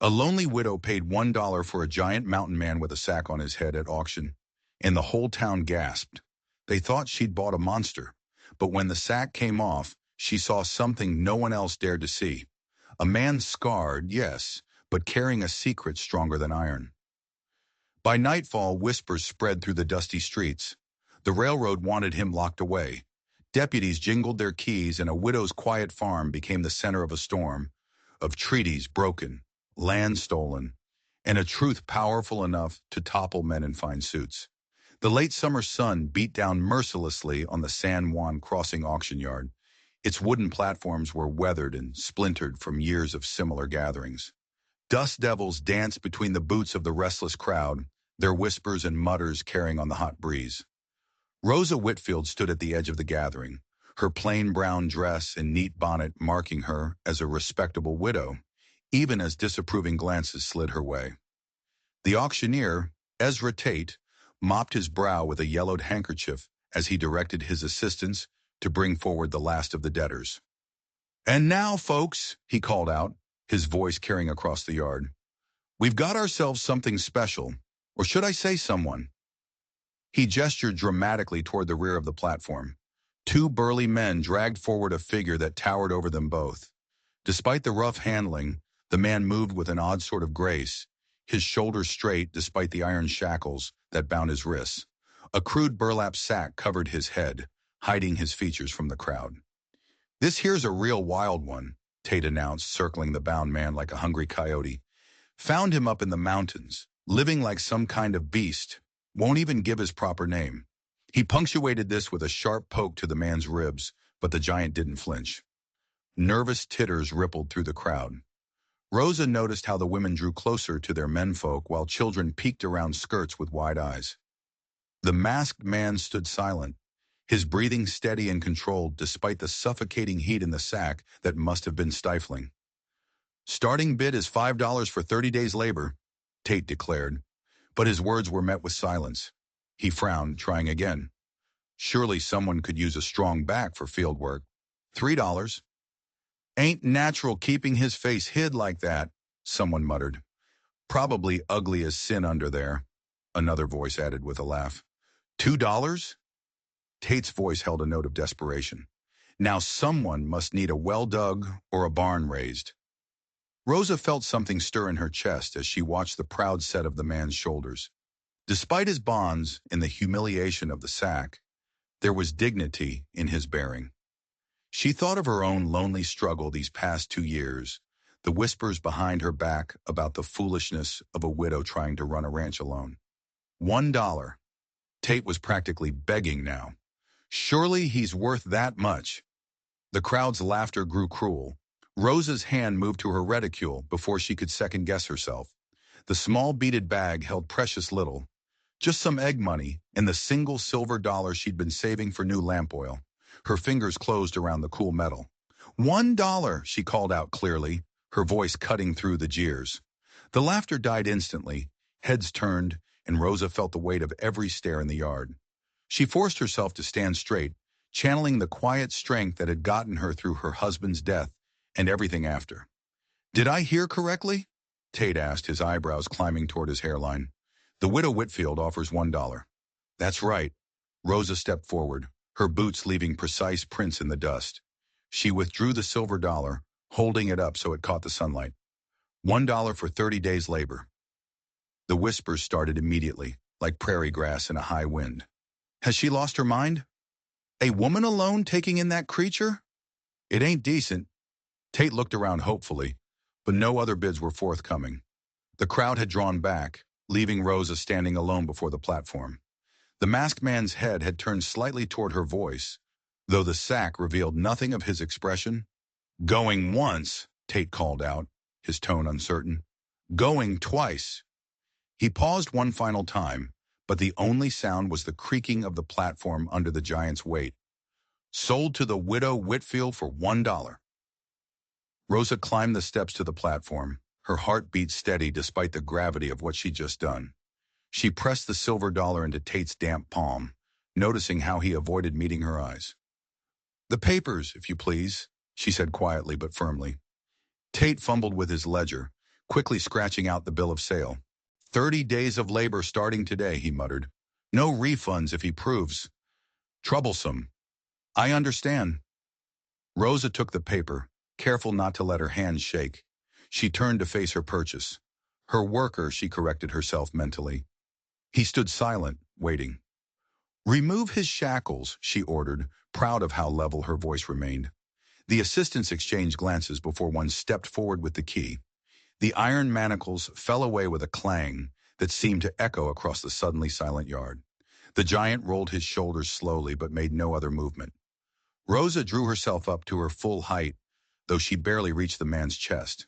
A lonely widow paid $1 for a giant mountain man with a sack on his head at auction, and the whole town gasped. They thought she'd bought a monster, but when the sack came off, she saw something no one else dared to see. A man scarred, yes, but carrying a secret stronger than iron. By nightfall, whispers spread through the dusty streets. The railroad wanted him locked away. Deputies jingled their keys, and a widow's quiet farm became the center of a storm of treaties broken, land stolen, and a truth powerful enough to topple men in fine suits. The late summer sun beat down mercilessly on the San Juan Crossing auction yard. Its wooden platforms were weathered and splintered from years of similar gatherings. Dust devils danced between the boots of the restless crowd, their whispers and mutters carrying on the hot breeze. Rosa Whitfield stood at the edge of the gathering, her plain brown dress and neat bonnet marking her as a respectable widow, even as disapproving glances slid her way. The auctioneer, Ezra Tate, mopped his brow with a yellowed handkerchief as he directed his assistants to bring forward the last of the debtors. "And now, folks," he called out, his voice carrying across the yard, "we've got ourselves something special, or should I say someone?" He gestured dramatically toward the rear of the platform. Two burly men dragged forward a figure that towered over them both. Despite the rough handling, the man moved with an odd sort of grace, his shoulders straight despite the iron shackles that bound his wrists. A crude burlap sack covered his head, hiding his features from the crowd. "This here's a real wild one," Tate announced, circling the bound man like a hungry coyote. "Found him up in the mountains, living like some kind of beast. Won't even give his proper name." He punctuated this with a sharp poke to the man's ribs, but the giant didn't flinch. Nervous titters rippled through the crowd. Rosa noticed how the women drew closer to their menfolk while children peeked around skirts with wide eyes. The masked man stood silent, his breathing steady and controlled despite the suffocating heat in the sack that must have been stifling. "Starting bid is $5 for 30 days' labor," Tate declared, but his words were met with silence. He frowned, trying again. Surely someone could use a strong back for field work. $3. "Ain't natural keeping his face hid like that," someone muttered. "Probably ugly as sin under there," another voice added with a laugh. $2? Tate's voice held a note of desperation. Now someone must need a well dug or a barn raised. Rosa felt something stir in her chest as she watched the proud set of the man's shoulders. Despite his bonds and the humiliation of the sack, there was dignity in his bearing. She thought of her own lonely struggle these past 2 years, the whispers behind her back about the foolishness of a widow trying to run a ranch alone. $1. Tate was practically begging now. Surely he's worth that much. The crowd's laughter grew cruel. Rosa's hand moved to her reticule before she could second-guess herself. The small beaded bag held precious little, just some egg money and the single silver dollar she'd been saving for new lamp oil. Her fingers closed around the cool metal. $1, she called out clearly, her voice cutting through the jeers. The laughter died instantly, heads turned, and Rosa felt the weight of every stare in the yard. She forced herself to stand straight, channeling the quiet strength that had gotten her through her husband's death and everything after. "Did I hear correctly?" Tate asked, his eyebrows climbing toward his hairline. "The widow Whitfield offers $1. "That's right." Rosa stepped forward, her boots leaving precise prints in the dust. She withdrew the silver dollar, holding it up so it caught the sunlight. $1 for 30 days' labor. The whispers started immediately, like prairie grass in a high wind. Has she lost her mind? A woman alone taking in that creature? It ain't decent. Tate looked around hopefully, but no other bids were forthcoming. The crowd had drawn back, leaving Rosa standing alone before the platform. The masked man's head had turned slightly toward her voice, though the sack revealed nothing of his expression. "Going once," Tate called out, his tone uncertain. "Going twice." He paused one final time, but the only sound was the creaking of the platform under the giant's weight. "Sold to the widow Whitfield for $1. Rosa climbed the steps to the platform, her heart beat steady despite the gravity of what she'd just done. She pressed the silver dollar into Tate's damp palm, noticing how he avoided meeting her eyes. "The papers, if you please," she said quietly but firmly. Tate fumbled with his ledger, quickly scratching out the bill of sale. 30 days of labor starting today, he muttered. No refunds if he proves. Troublesome. I understand. Rosa took the paper, careful not to let her hands shake. She turned to face her purchase. Her worker, she corrected herself mentally. He stood silent, waiting. Remove his shackles, she ordered, proud of how level her voice remained. The assistants exchanged glances before one stepped forward with the key. The iron manacles fell away with a clang that seemed to echo across the suddenly silent yard. The giant rolled his shoulders slowly but made no other movement. Rosa drew herself up to her full height, though she barely reached the man's chest.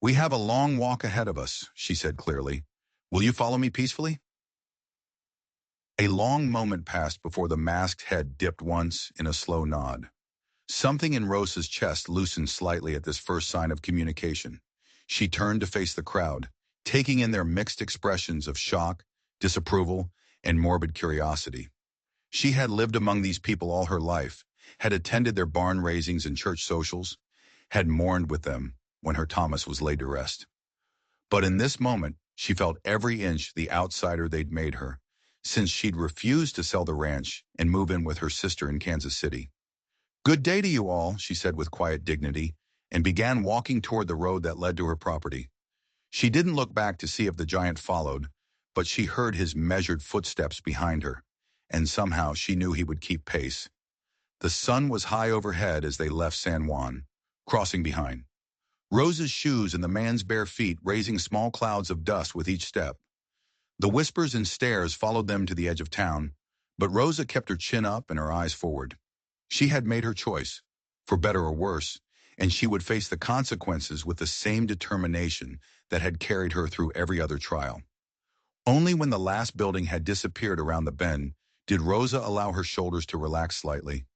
We have a long walk ahead of us, she said clearly. Will you follow me peacefully? A long moment passed before the masked head dipped once in a slow nod. Something in Rosa's chest loosened slightly at this first sign of communication. She turned to face the crowd, taking in their mixed expressions of shock, disapproval, and morbid curiosity. She had lived among these people all her life, had attended their barn raisings and church socials, had mourned with them when her Thomas was laid to rest. But in this moment, she felt every inch the outsider they'd made her, since she'd refused to sell the ranch and move in with her sister in Kansas City. Good day to you all, she said with quiet dignity, and began walking toward the road that led to her property. She didn't look back to see if the giant followed, but she heard his measured footsteps behind her, and somehow she knew he would keep pace. The sun was high overhead as they left San Juan, crossing behind. Rosa's shoes and the man's bare feet raising small clouds of dust with each step. The whispers and stares followed them to the edge of town, but Rosa kept her chin up and her eyes forward. She had made her choice, for better or worse, and she would face the consequences with the same determination that had carried her through every other trial. Only when the last building had disappeared around the bend did Rosa allow her shoulders to relax slightly.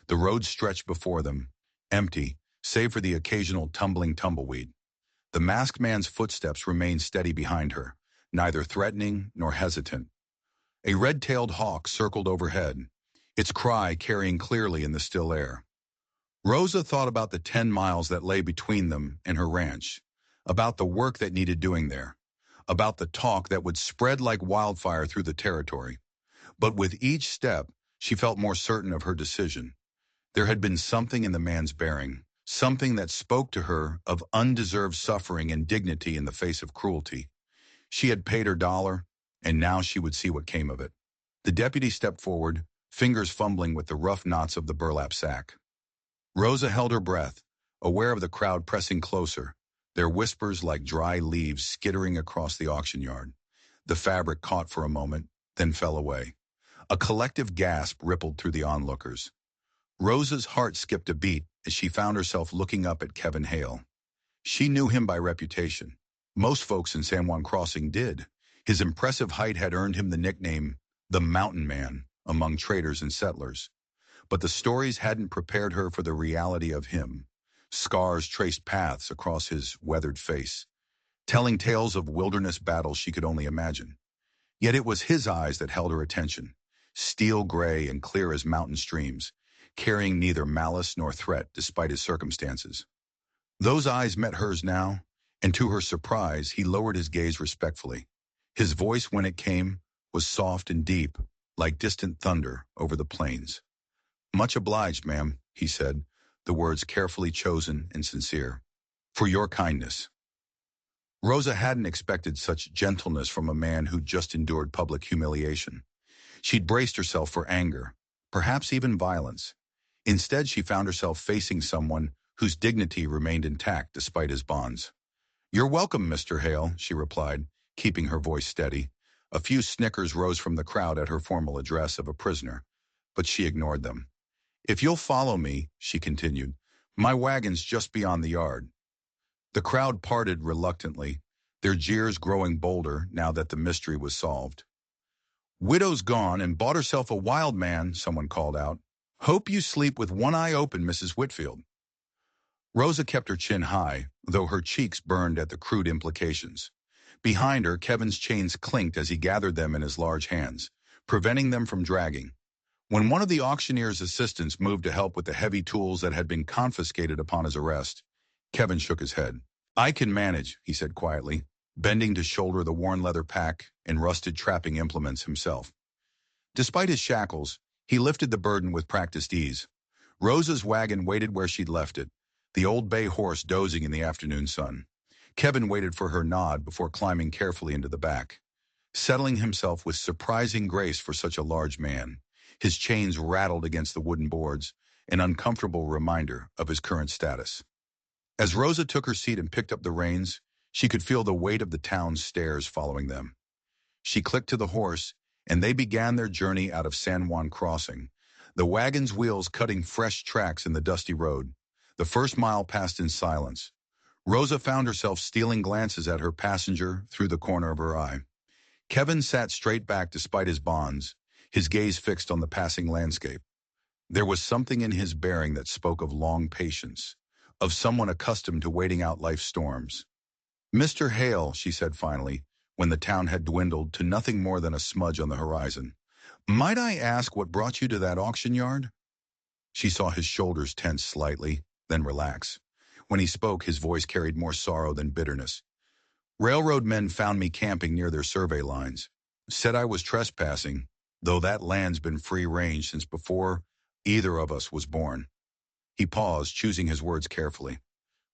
The road stretched before them, empty, save for the occasional tumbling tumbleweed. The masked man's footsteps remained steady behind her, neither threatening nor hesitant. A red-tailed hawk circled overhead, its cry carrying clearly in the still air. Rosa thought about the 10 miles that lay between them and her ranch, about the work that needed doing there, about the talk that would spread like wildfire through the territory. But with each step, she felt more certain of her decision. There had been something in the man's bearing, something that spoke to her of undeserved suffering and dignity in the face of cruelty. She had paid her dollar, and now she would see what came of it. The deputy stepped forward, fingers fumbling with the rough knots of the burlap sack. Rosa held her breath, aware of the crowd pressing closer, their whispers like dry leaves skittering across the auction yard. The fabric caught for a moment, then fell away. A collective gasp rippled through the onlookers. Rosa's heart skipped a beat as she found herself looking up at Kevin Hale. She knew him by reputation. Most folks in San Juan Crossing did. His impressive height had earned him the nickname, the Mountain Man, among traders and settlers. But the stories hadn't prepared her for the reality of him. Scars traced paths across his weathered face, telling tales of wilderness battles she could only imagine. Yet it was his eyes that held her attention, steel gray and clear as mountain streams, carrying neither malice nor threat despite his circumstances. Those eyes met hers now, and to her surprise, he lowered his gaze respectfully. His voice, when it came, was soft and deep, like distant thunder over the plains. Much obliged, ma'am, he said, the words carefully chosen and sincere. For your kindness. Rosa hadn't expected such gentleness from a man who'd just endured public humiliation. She'd braced herself for anger, perhaps even violence. Instead, she found herself facing someone whose dignity remained intact despite his bonds. You're welcome, Mr. Hale, she replied, keeping her voice steady. A few snickers rose from the crowd at her formal address of a prisoner, but she ignored them. If you'll follow me, she continued, my wagon's just beyond the yard. The crowd parted reluctantly, their jeers growing bolder now that the mystery was solved. Widow's gone and bought herself a wild man, someone called out. Hope you sleep with one eye open, Mrs. Whitfield. Rosa kept her chin high, though her cheeks burned at the crude implications. Behind her, Kevin's chains clinked as he gathered them in his large hands, preventing them from dragging. When one of the auctioneer's assistants moved to help with the heavy tools that had been confiscated upon his arrest, Kevin shook his head. I can manage, he said quietly, bending to shoulder the worn leather pack and rusted trapping implements himself. Despite his shackles, he lifted the burden with practiced ease. Rosa's wagon waited where she'd left it, the old bay horse dozing in the afternoon sun. Kevin waited for her nod before climbing carefully into the back, settling himself with surprising grace for such a large man. His chains rattled against the wooden boards, an uncomfortable reminder of his current status. As Rosa took her seat and picked up the reins, she could feel the weight of the town's stairs following them. She clicked to the horse, and they began their journey out of San Juan Crossing, the wagon's wheels cutting fresh tracks in the dusty road. The first mile passed in silence. Rosa found herself stealing glances at her passenger through the corner of her eye. Kevin sat straight back despite his bonds, his gaze fixed on the passing landscape. There was something in his bearing that spoke of long patience, of someone accustomed to waiting out life's storms. "Mr. Hale," she said finally, when the town had dwindled to nothing more than a smudge on the horizon, "might I ask what brought you to that auction yard?" She saw his shoulders tense slightly, then relax. When he spoke, his voice carried more sorrow than bitterness. "Railroad men found me camping near their survey lines. Said I was trespassing, though that land's been free range since before either of us was born." He paused, choosing his words carefully.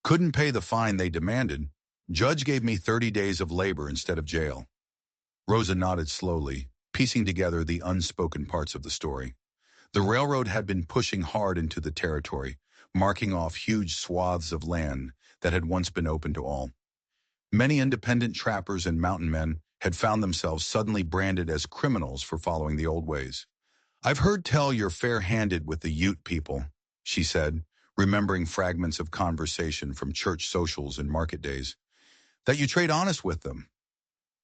"Couldn't pay the fine they demanded. Judge gave me 30 days of labor instead of jail." Rosa nodded slowly, piecing together the unspoken parts of the story. The railroad had been pushing hard into the territory, marking off huge swaths of land that had once been open to all. Many independent trappers and mountain men had found themselves suddenly branded as criminals for following the old ways. "I've heard tell you're fair-handed with the Ute people," she said, remembering fragments of conversation from church socials and market days. "That you trade honest with them."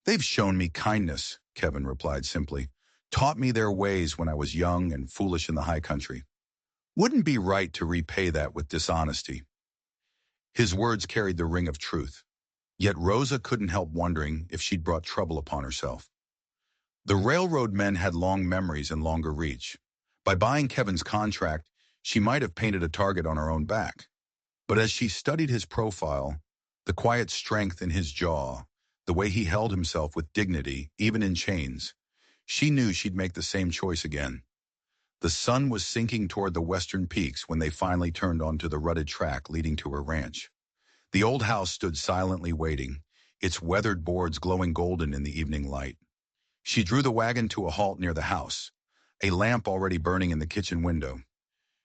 "They've shown me kindness," Kevin replied simply. "Taught me their ways when I was young and foolish in the high country. Wouldn't be right to repay that with dishonesty." His words carried the ring of truth. Yet Rosa couldn't help wondering if she'd brought trouble upon herself. The railroad men had long memories and longer reach. By buying Kevin's contract, she might have painted a target on her own back. But as she studied his profile, the quiet strength in his jaw, the way he held himself with dignity, even in chains, she knew she'd make the same choice again. The sun was sinking toward the western peaks when they finally turned onto the rutted track leading to her ranch. The old house stood silently waiting, its weathered boards glowing golden in the evening light. She drew the wagon to a halt near the house, a lamp already burning in the kitchen window.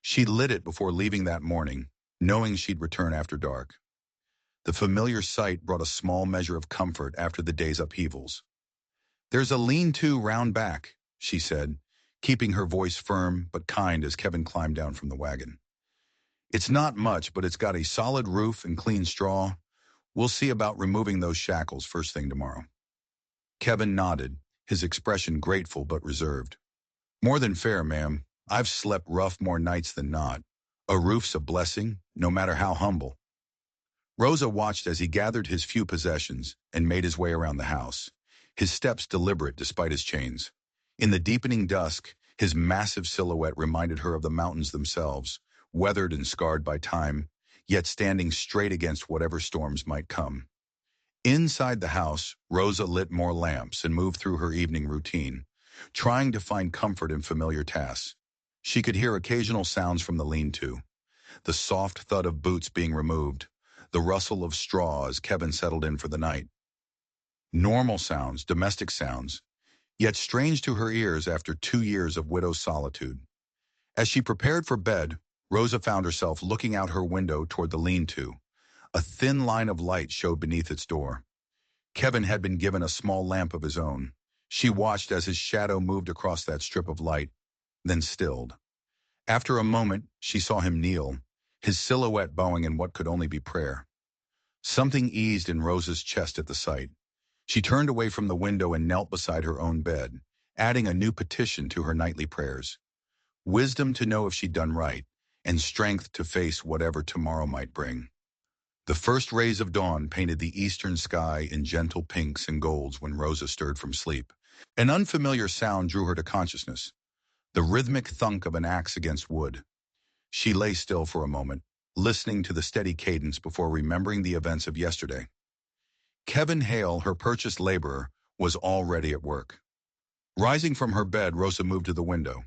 She lit it before leaving that morning, knowing she'd return after dark. The familiar sight brought a small measure of comfort after the day's upheavals. "There's a lean-to round back," she said, keeping her voice firm but kind as Kevin climbed down from the wagon. "It's not much, but it's got a solid roof and clean straw. We'll see about removing those shackles first thing tomorrow." Kevin nodded, his expression grateful but reserved. "More than fair, ma'am. I've slept rough more nights than not. A roof's a blessing, no matter how humble." Rosa watched as he gathered his few possessions and made his way around the house, his steps deliberate despite his chains. In the deepening dusk, his massive silhouette reminded her of the mountains themselves, weathered and scarred by time, yet standing straight against whatever storms might come. Inside the house, Rosa lit more lamps and moved through her evening routine, trying to find comfort in familiar tasks. She could hear occasional sounds from the lean-to, the soft thud of boots being removed, the rustle of straw as Kevin settled in for the night. Normal sounds, domestic sounds, yet strange to her ears after 2 years of widow's solitude. As she prepared for bed, Rosa found herself looking out her window toward the lean-to. A thin line of light showed beneath its door. Kevin had been given a small lamp of his own. She watched as his shadow moved across that strip of light, then stilled. After a moment, she saw him kneel, his silhouette bowing in what could only be prayer. Something eased in Rosa's chest at the sight. She turned away from the window and knelt beside her own bed, adding a new petition to her nightly prayers. Wisdom to know if she'd done right, and strength to face whatever tomorrow might bring. The first rays of dawn painted the eastern sky in gentle pinks and golds when Rosa stirred from sleep. An unfamiliar sound drew her to consciousness, the rhythmic thunk of an axe against wood. She lay still for a moment, listening to the steady cadence before remembering the events of yesterday. Kevin Hale, her purchased laborer, was already at work. Rising from her bed, Rosa moved to the window.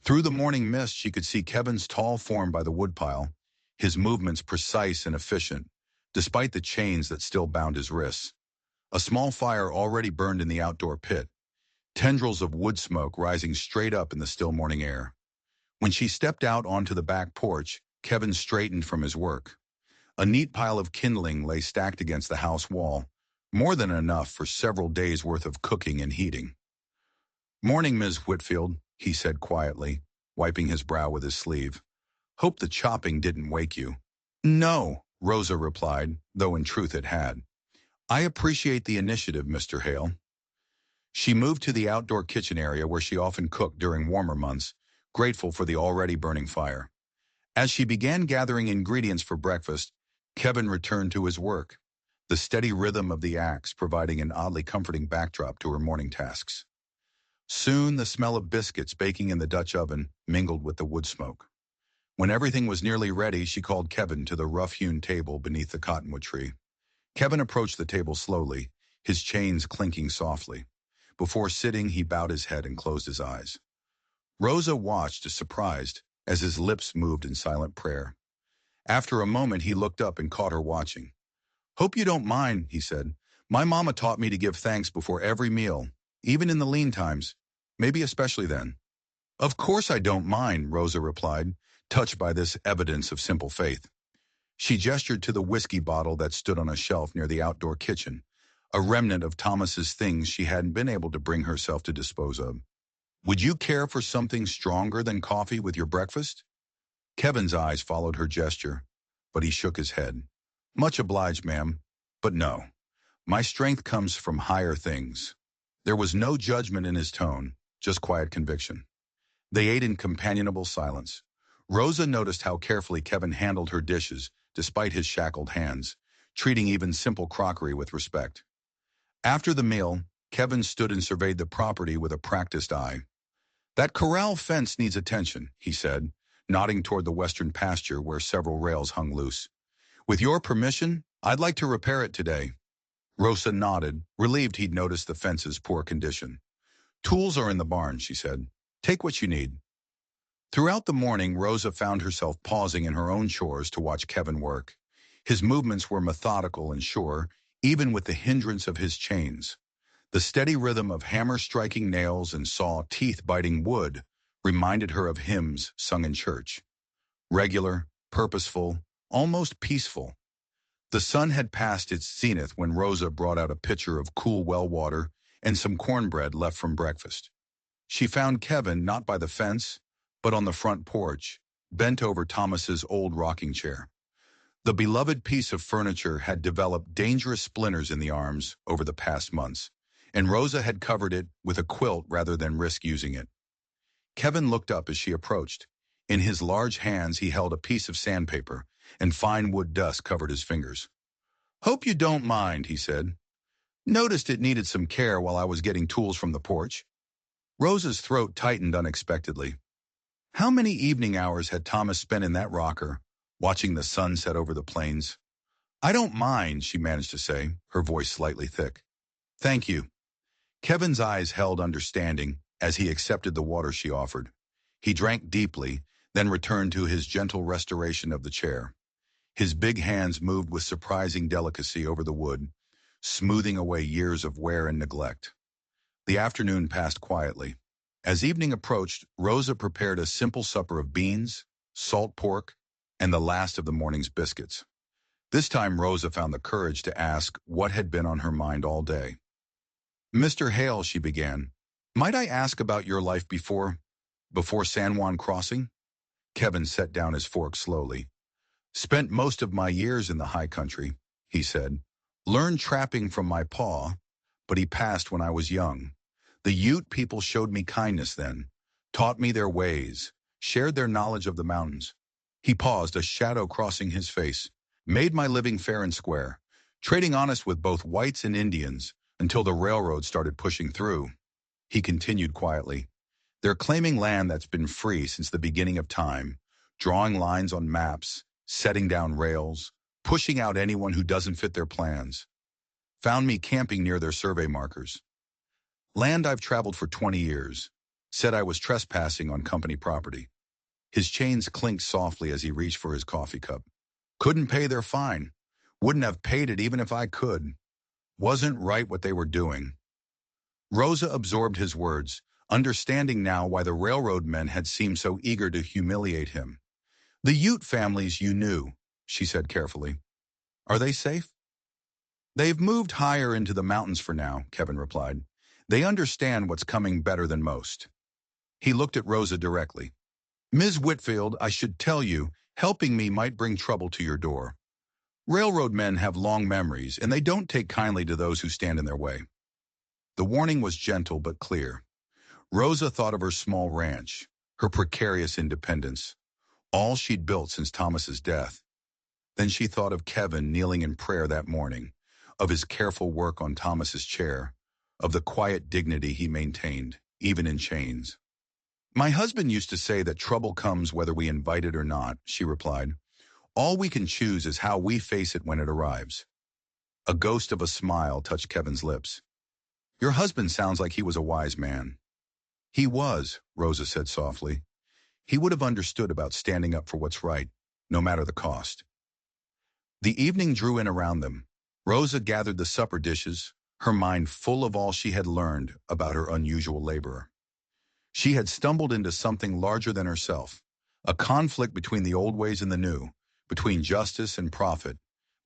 Through the morning mist, she could see Kevin's tall form by the woodpile, his movements precise and efficient, despite the chains that still bound his wrists. A small fire already burned in the outdoor pit, tendrils of wood smoke rising straight up in the still morning air. When she stepped out onto the back porch, Kevin straightened from his work. A neat pile of kindling lay stacked against the house wall, more than enough for several days' worth of cooking and heating. "Morning, Ms. Whitfield," he said quietly, wiping his brow with his sleeve. "Hope the chopping didn't wake you." "No," Rosa replied, though in truth it had. "I appreciate the initiative, Mr. Hale." She moved to the outdoor kitchen area where she often cooked during warmer months, grateful for the already burning fire. As she began gathering ingredients for breakfast, Kevin returned to his work, the steady rhythm of the axe providing an oddly comforting backdrop to her morning tasks. Soon the smell of biscuits baking in the Dutch oven mingled with the wood smoke. When everything was nearly ready, she called Kevin to the rough-hewn table beneath the cottonwood tree. Kevin approached the table slowly, his chains clinking softly. Before sitting, he bowed his head and closed his eyes. Rosa watched, surprised, as his lips moved in silent prayer. After a moment, he looked up and caught her watching. "Hope you don't mind," he said. "My mama taught me to give thanks before every meal, even in the lean times, maybe especially then." "Of course I don't mind," Rosa replied, touched by this evidence of simple faith. She gestured to the whiskey bottle that stood on a shelf near the outdoor kitchen, a remnant of Thomas's things she hadn't been able to bring herself to dispose of. "Would you care for something stronger than coffee with your breakfast?" Kevin's eyes followed her gesture, but he shook his head. "Much obliged, ma'am, but no. My strength comes from higher things." There was no judgment in his tone, just quiet conviction. They ate in companionable silence. Rosa noticed how carefully Kevin handled her dishes, despite his shackled hands, treating even simple crockery with respect. After the meal, Kevin stood and surveyed the property with a practiced eye. "That corral fence needs attention," he said, nodding toward the western pasture where several rails hung loose. "With your permission, I'd like to repair it today." Rosa nodded, relieved he'd noticed the fence's poor condition. "Tools are in the barn," she said. "Take what you need." Throughout the morning, Rosa found herself pausing in her own chores to watch Kevin work. His movements were methodical and sure, even with the hindrance of his chains. The steady rhythm of hammer-striking nails and saw teeth-biting wood reminded her of hymns sung in church. Regular, purposeful, almost peaceful. The sun had passed its zenith when Rosa brought out a pitcher of cool well water and some cornbread left from breakfast. She found Kevin not by the fence, but on the front porch, bent over Thomas's old rocking chair. The beloved piece of furniture had developed dangerous splinters in the arms over the past months, and Rosa had covered it with a quilt rather than risk using it. Kevin looked up as she approached. In his large hands he held a piece of sandpaper, and fine wood dust covered his fingers. "Hope you don't mind," he said. "Noticed it needed some care while I was getting tools from the porch." Rosa's throat tightened unexpectedly. How many evening hours had Thomas spent in that rocker, watching the sun set over the plains? "I don't mind," she managed to say, her voice slightly thick. "Thank you." Kevin's eyes held understanding as he accepted the water she offered. He drank deeply, then returned to his gentle restoration of the chair. His big hands moved with surprising delicacy over the wood, smoothing away years of wear and neglect. The afternoon passed quietly. As evening approached, Rosa prepared a simple supper of beans, salt pork, and the last of the morning's biscuits. This time Rosa found the courage to ask what had been on her mind all day. "Mr. Hale," she began, "might I ask about your life before San Juan Crossing?" Kevin set down his fork slowly. "Spent most of my years in the high country," he said. "Learned trapping from my pa, but he passed when I was young. The Ute people showed me kindness then, taught me their ways, shared their knowledge of the mountains." He paused, a shadow crossing his face. "Made my living fair and square, trading honest with both whites and Indians until the railroad started pushing through." He continued quietly. "They're claiming land that's been free since the beginning of time, drawing lines on maps, setting down rails, pushing out anyone who doesn't fit their plans. Found me camping near their survey markers. Land I've traveled for 20 years. Said I was trespassing on company property. His chains clinked softly as he reached for his coffee cup. Couldn't pay their fine. Wouldn't have paid it even if I could. Wasn't right what they were doing. Rosa absorbed his words, understanding now why the railroad men had seemed so eager to humiliate him. The Ute families you knew, she said carefully. Are they safe? They've moved higher into the mountains for now, Kevin replied. They understand what's coming better than most. He looked at Rosa directly. Ms. Whitfield, I should tell you, helping me might bring trouble to your door. Railroad men have long memories, and they don't take kindly to those who stand in their way. The warning was gentle but clear. Rosa thought of her small ranch, her precarious independence, all she'd built since Thomas's death. Then she thought of Kevin kneeling in prayer that morning, of his careful work on Thomas's chair, of the quiet dignity he maintained, even in chains. My husband used to say that trouble comes whether we invite it or not, she replied. All we can choose is how we face it when it arrives. A ghost of a smile touched Kevin's lips. Your husband sounds like he was a wise man. He was, Rosa said softly. He would have understood about standing up for what's right, no matter the cost. The evening drew in around them. Rosa gathered the supper dishes, her mind full of all she had learned about her unusual laborer. She had stumbled into something larger than herself, a conflict between the old ways and the new, between justice and profit,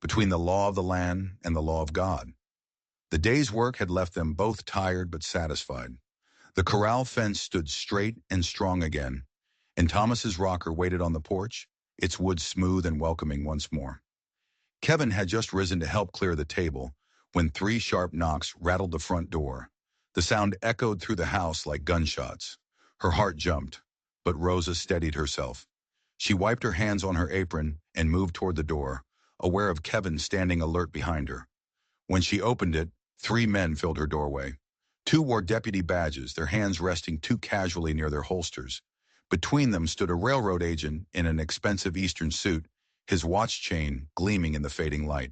between the law of the land and the law of God. The day's work had left them both tired but satisfied. The corral fence stood straight and strong again, and Thomas's rocker waited on the porch, its wood smooth and welcoming once more. Kevin had just risen to help clear the table when 3 sharp knocks rattled the front door. The sound echoed through the house like gunshots. Her heart jumped, but Rosa steadied herself. She wiped her hands on her apron and moved toward the door, aware of Kevin standing alert behind her. When she opened it, 3 men filled her doorway. 2 wore deputy badges, their hands resting too casually near their holsters. Between them stood a railroad agent in an expensive Eastern suit, his watch chain gleaming in the fading light.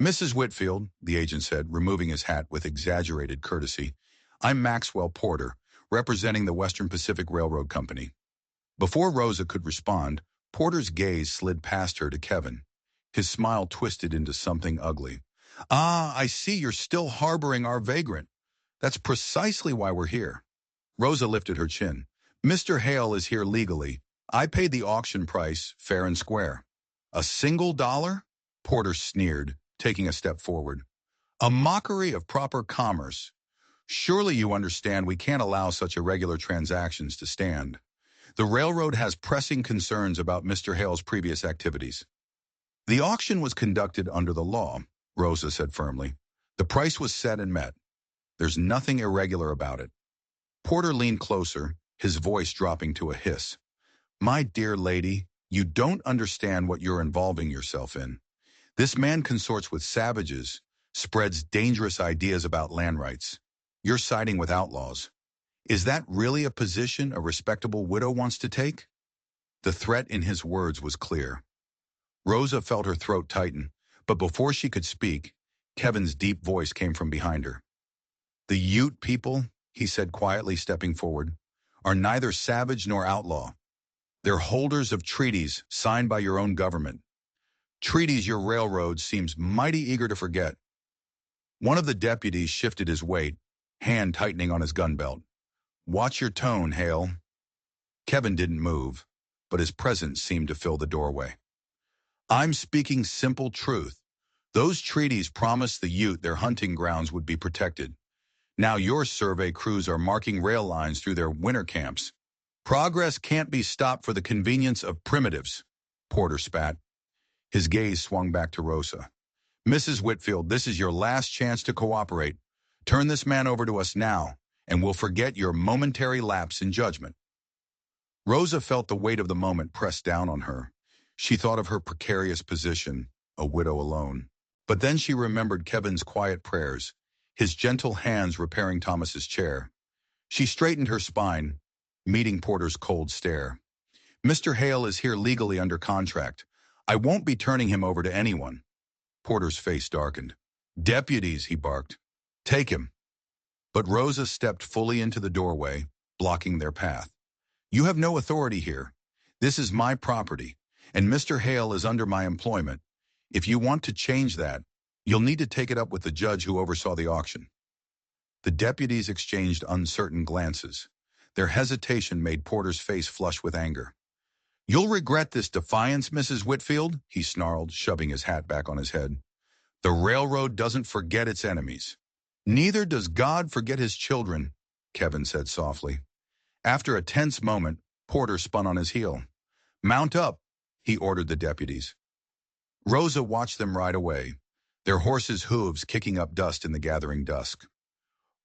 Mrs. Whitfield, the agent said, removing his hat with exaggerated courtesy, I'm Maxwell Porter, representing the Western Pacific Railroad Company. Before Rosa could respond, Porter's gaze slid past her to Kevin. His smile twisted into something ugly. Ah, I see you're still harboring our vagrant. That's precisely why we're here. Rosa lifted her chin. Mr. Hale is here legally. I paid the auction price, fair and square. A single dollar? Porter sneered, taking a step forward. A mockery of proper commerce. Surely you understand we can't allow such irregular transactions to stand. The railroad has pressing concerns about Mr. Hale's previous activities. The auction was conducted under the law, Rosa said firmly. The price was set and met. There's nothing irregular about it. Porter leaned closer, his voice dropping to a hiss. My dear lady, you don't understand what you're involving yourself in. This man consorts with savages, spreads dangerous ideas about land rights. You're siding with outlaws. Is that really a position a respectable widow wants to take? The threat in his words was clear. Rosa felt her throat tighten, but before she could speak, Kevin's deep voice came from behind her. The Ute people, he said quietly, stepping forward, are neither savage nor outlaw. They're holders of treaties signed by your own government. Treaties your railroad seems mighty eager to forget. One of the deputies shifted his weight, hand tightening on his gun belt. Watch your tone, Hale. Kevin didn't move, but his presence seemed to fill the doorway. I'm speaking simple truth. Those treaties promised the Ute their hunting grounds would be protected. Now your survey crews are marking rail lines through their winter camps. Progress can't be stopped for the convenience of primitives, Porter spat. His gaze swung back to Rosa. Mrs. Whitfield, this is your last chance to cooperate. Turn this man over to us now, and we'll forget your momentary lapse in judgment. Rosa felt the weight of the moment press down on her. She thought of her precarious position, a widow alone. But then she remembered Kevin's quiet prayers, his gentle hands repairing Thomas's chair. She straightened her spine, meeting Porter's cold stare. Mr. Hale is here legally under contract. I won't be turning him over to anyone. Porter's face darkened. Deputies, he barked. Take him. But Rosa stepped fully into the doorway, blocking their path. You have no authority here. This is my property, and Mr. Hale is under my employment. If you want to change that, you'll need to take it up with the judge who oversaw the auction. The deputies exchanged uncertain glances. Their hesitation made Porter's face flush with anger. You'll regret this defiance, Mrs. Whitfield, he snarled, shoving his hat back on his head. The railroad doesn't forget its enemies. Neither does God forget his children, Kevin said softly. After a tense moment, Porter spun on his heel. Mount up, he ordered the deputies. Rosa watched them ride away, their horses' hooves kicking up dust in the gathering dusk.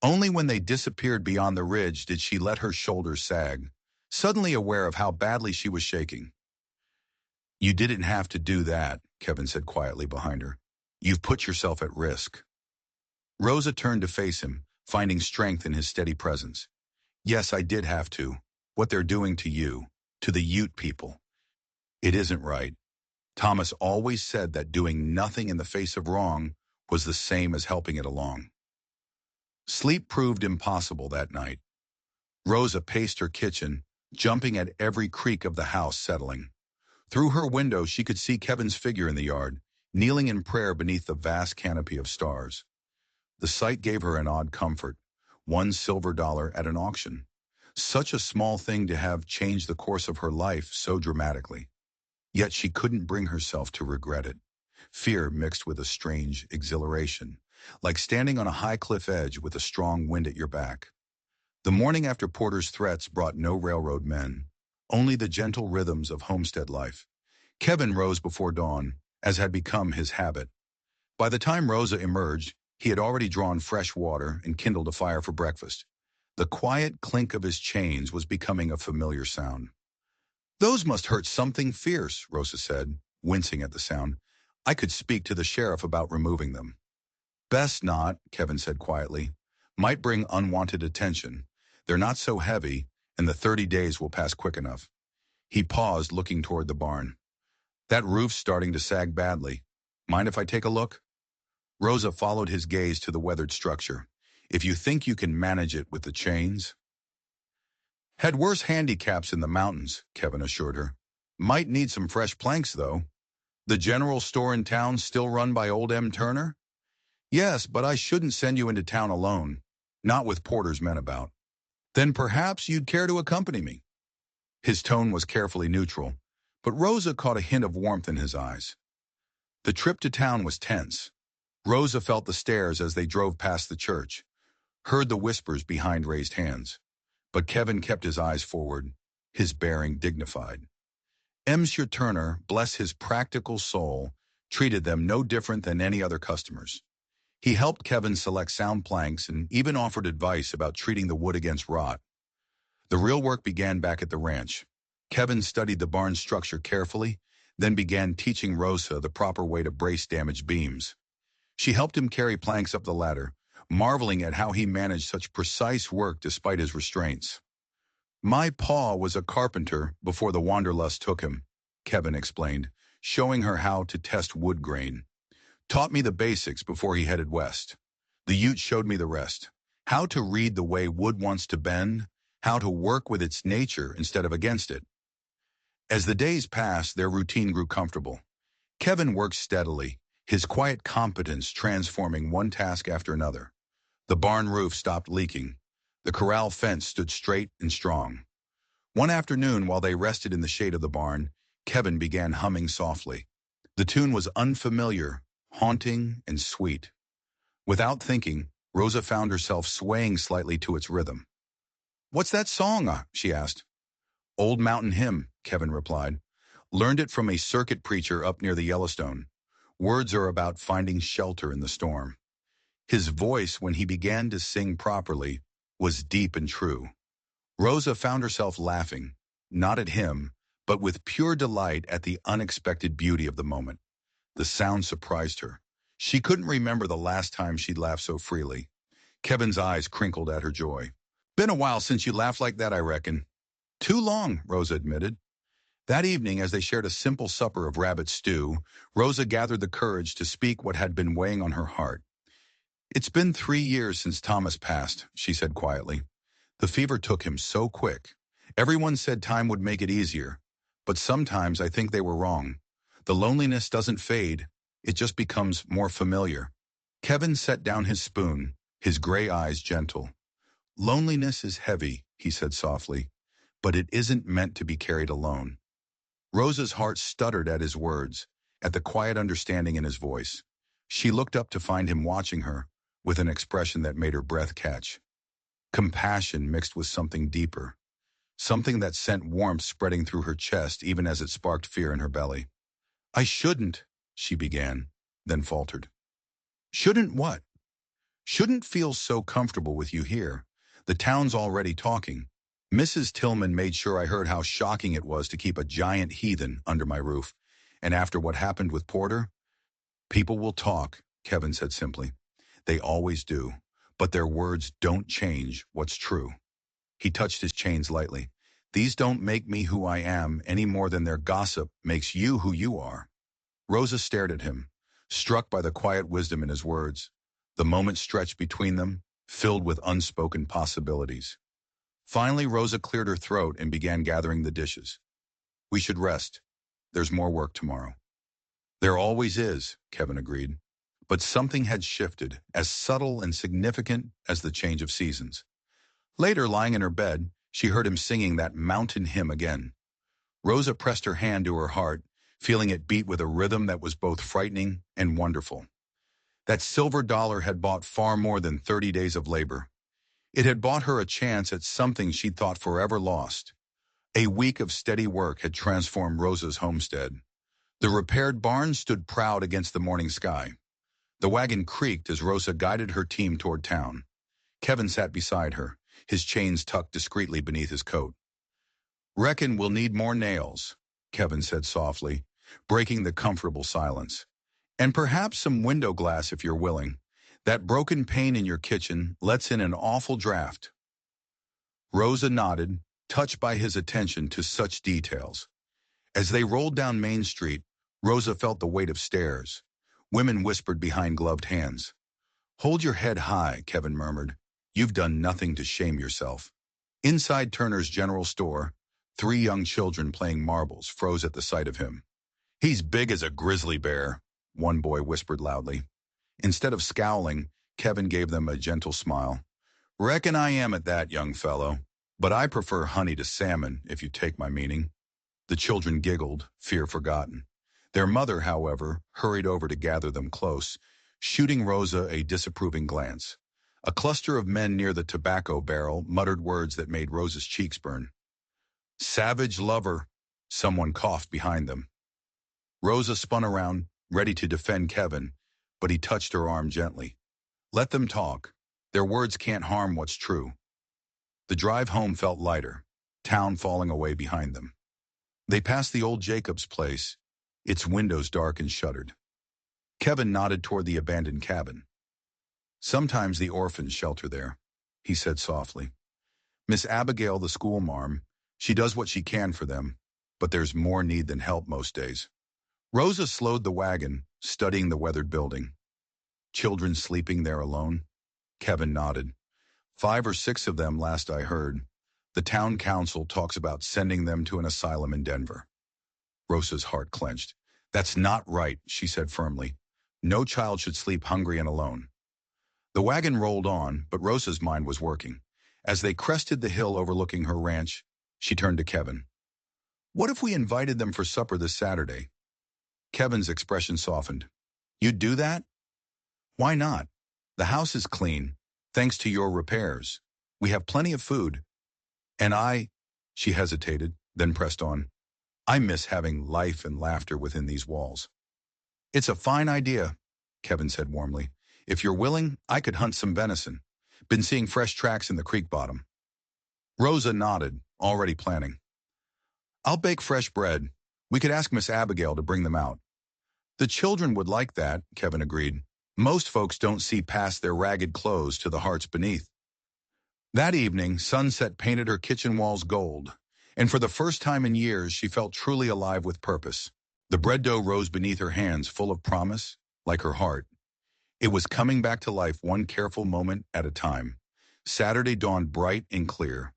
Only when they disappeared beyond the ridge did she let her shoulders sag, suddenly aware of how badly she was shaking. You didn't have to do that, Kevin said quietly behind her. You've put yourself at risk. Rosa turned to face him, finding strength in his steady presence. Yes, I did have to. What they're doing to you, to the Ute people. It isn't right. Thomas always said that doing nothing in the face of wrong was the same as helping it along. Sleep proved impossible that night. Rosa paced her kitchen, jumping at every creak of the house settling. Through her window, she could see Kevin's figure in the yard, kneeling in prayer beneath the vast canopy of stars. The sight gave her an odd comfort, $1 at an auction. Such a small thing to have changed the course of her life so dramatically. Yet she couldn't bring herself to regret it. Fear mixed with a strange exhilaration, like standing on a high cliff edge with a strong wind at your back. The morning after Porter's threats brought no railroad men, only the gentle rhythms of homestead life. Kevin rose before dawn, as had become his habit. By the time Rosa emerged, he had already drawn fresh water and kindled a fire for breakfast. The quiet clink of his chains was becoming a familiar sound. Those must hurt something fierce, Rosa said, wincing at the sound. I could speak to the sheriff about removing them. Best not, Kevin said quietly. Might bring unwanted attention. They're not so heavy, and the 30 days will pass quick enough. He paused, looking toward the barn. That roof's starting to sag badly. Mind if I take a look? Rosa followed his gaze to the weathered structure. If you think you can manage it with the chains. Had worse handicaps in the mountains, Kevin assured her. Might need some fresh planks, though. The general store in town still run by old M. Turner? Yes, but I shouldn't send you into town alone. Not with Porter's men about. Then perhaps you'd care to accompany me. His tone was carefully neutral, but Rosa caught a hint of warmth in his eyes. The trip to town was tense. Rosa felt the stares as they drove past the church, heard the whispers behind raised hands. But Kevin kept his eyes forward, his bearing dignified. Monsieur Turner, bless his practical soul, treated them no different than any other customers. He helped Kevin select sound planks and even offered advice about treating the wood against rot. The real work began back at the ranch. Kevin studied the barn structure carefully, then began teaching Rosa the proper way to brace damaged beams. She helped him carry planks up the ladder, marveling at how he managed such precise work despite his restraints. My pa was a carpenter before the wanderlust took him, Kevin explained, showing her how to test wood grain. Taught me the basics before he headed west. The Ute showed me the rest. How to read the way wood wants to bend, how to work with its nature instead of against it. As the days passed, their routine grew comfortable. Kevin worked steadily, his quiet competence transforming one task after another. The barn roof stopped leaking. The corral fence stood straight and strong. One afternoon, while they rested in the shade of the barn, Kevin began humming softly. The tune was unfamiliar, haunting, and sweet. Without thinking, Rosa found herself swaying slightly to its rhythm. What's that song? She asked. Old Mountain Hymn, Kevin replied. Learned it from a circuit preacher up near the Yellowstone. Words are about finding shelter in the storm. His voice, when he began to sing properly, was deep and true. Rosa found herself laughing, not at him, but with pure delight at the unexpected beauty of the moment. The sound surprised her. She couldn't remember the last time she'd laughed so freely. Kevin's eyes crinkled at her joy. Been a while since you laughed like that, I reckon. Too long, Rosa admitted. That evening, as they shared a simple supper of rabbit stew, Rosa gathered the courage to speak what had been weighing on her heart. "It's been 3 years since Thomas passed," she said quietly. "The fever took him so quick. Everyone said time would make it easier, but sometimes I think they were wrong. The loneliness doesn't fade, it just becomes more familiar." Kevin set down his spoon, his gray eyes gentle. "Loneliness is heavy," he said softly, "but it isn't meant to be carried alone." Rosa's heart stuttered at his words, at the quiet understanding in his voice. She looked up to find him watching her, with an expression that made her breath catch. Compassion mixed with something deeper, something that sent warmth spreading through her chest even as it sparked fear in her belly. "I shouldn't," she began, then faltered. "Shouldn't what?" "Shouldn't feel so comfortable with you here. The town's already talking. Mrs. Tillman made sure I heard how shocking it was to keep a giant heathen under my roof. And after what happened with Porter, people will talk," Kevin said simply. "They always do. But their words don't change what's true." He touched his chains lightly. "These don't make me who I am any more than their gossip makes you who you are." Rosa stared at him, struck by the quiet wisdom in his words. The moment stretched between them, filled with unspoken possibilities. Finally, Rosa cleared her throat and began gathering the dishes. "We should rest. There's more work tomorrow." "There always is," Kevin agreed. But something had shifted, as subtle and significant as the change of seasons. Later, lying in her bed, she heard him singing that mountain hymn again. Rosa pressed her hand to her heart, feeling it beat with a rhythm that was both frightening and wonderful. That silver dollar had bought far more than 30 days of labor. It had bought her a chance at something she'd thought forever lost. A week of steady work had transformed Rosa's homestead. The repaired barn stood proud against the morning sky. The wagon creaked as Rosa guided her team toward town. Kevin sat beside her, his chains tucked discreetly beneath his coat. "Reckon we'll need more nails," Kevin said softly, breaking the comfortable silence. "And perhaps some window glass if you're willing. That broken pane in your kitchen lets in an awful draft." Rosa nodded, touched by his attention to such details. As they rolled down Main Street, Rosa felt the weight of stares. Women whispered behind gloved hands. "Hold your head high," Kevin murmured. "You've done nothing to shame yourself." Inside Turner's general store, 3 young children playing marbles froze at the sight of him. "He's big as a grizzly bear," one boy whispered loudly. Instead of scowling, Kevin gave them a gentle smile. "Reckon I am at that, young fellow. But I prefer honey to salmon, if you take my meaning." The children giggled, fear forgotten. Their mother, however, hurried over to gather them close, shooting Rosa a disapproving glance. A cluster of men near the tobacco barrel muttered words that made Rosa's cheeks burn. "Savage lover," someone coughed behind them. Rosa spun around, ready to defend Kevin, but he touched her arm gently. "Let them talk. Their words can't harm what's true." The drive home felt lighter, town falling away behind them. They passed the old Jacobs place, its windows dark and shuttered. Kevin nodded toward the abandoned cabin. "Sometimes the orphans shelter there," he said softly. "Miss Abigail, the school marm, she does what she can for them, but there's more need than help most days." Rosa slowed the wagon, studying the weathered building. "Children sleeping there alone?" Kevin nodded. "5 or 6 of them last I heard. The town council talks about sending them to an asylum in Denver." Rosa's heart clenched. "That's not right," she said firmly. "No child should sleep hungry and alone." The wagon rolled on, but Rosa's mind was working. As they crested the hill overlooking her ranch, she turned to Kevin. "What if we invited them for supper this Saturday?" Kevin's expression softened. "You'd do that?" "Why not? The house is clean, thanks to your repairs. We have plenty of food. And she hesitated, then pressed on. "I miss having life and laughter within these walls." "It's a fine idea," Kevin said warmly. "If you're willing, I could hunt some venison. Been seeing fresh tracks in the creek bottom." Rosa nodded, already planning. "I'll bake fresh bread. We could ask Miss Abigail to bring them out." "The children would like that," Kevin agreed. "Most folks don't see past their ragged clothes to the hearts beneath." That evening, sunset painted her kitchen walls gold. And for the first time in years, she felt truly alive with purpose. The bread dough rose beneath her hands, full of promise, like her heart. It was coming back to life one careful moment at a time. Saturday dawned bright and clear.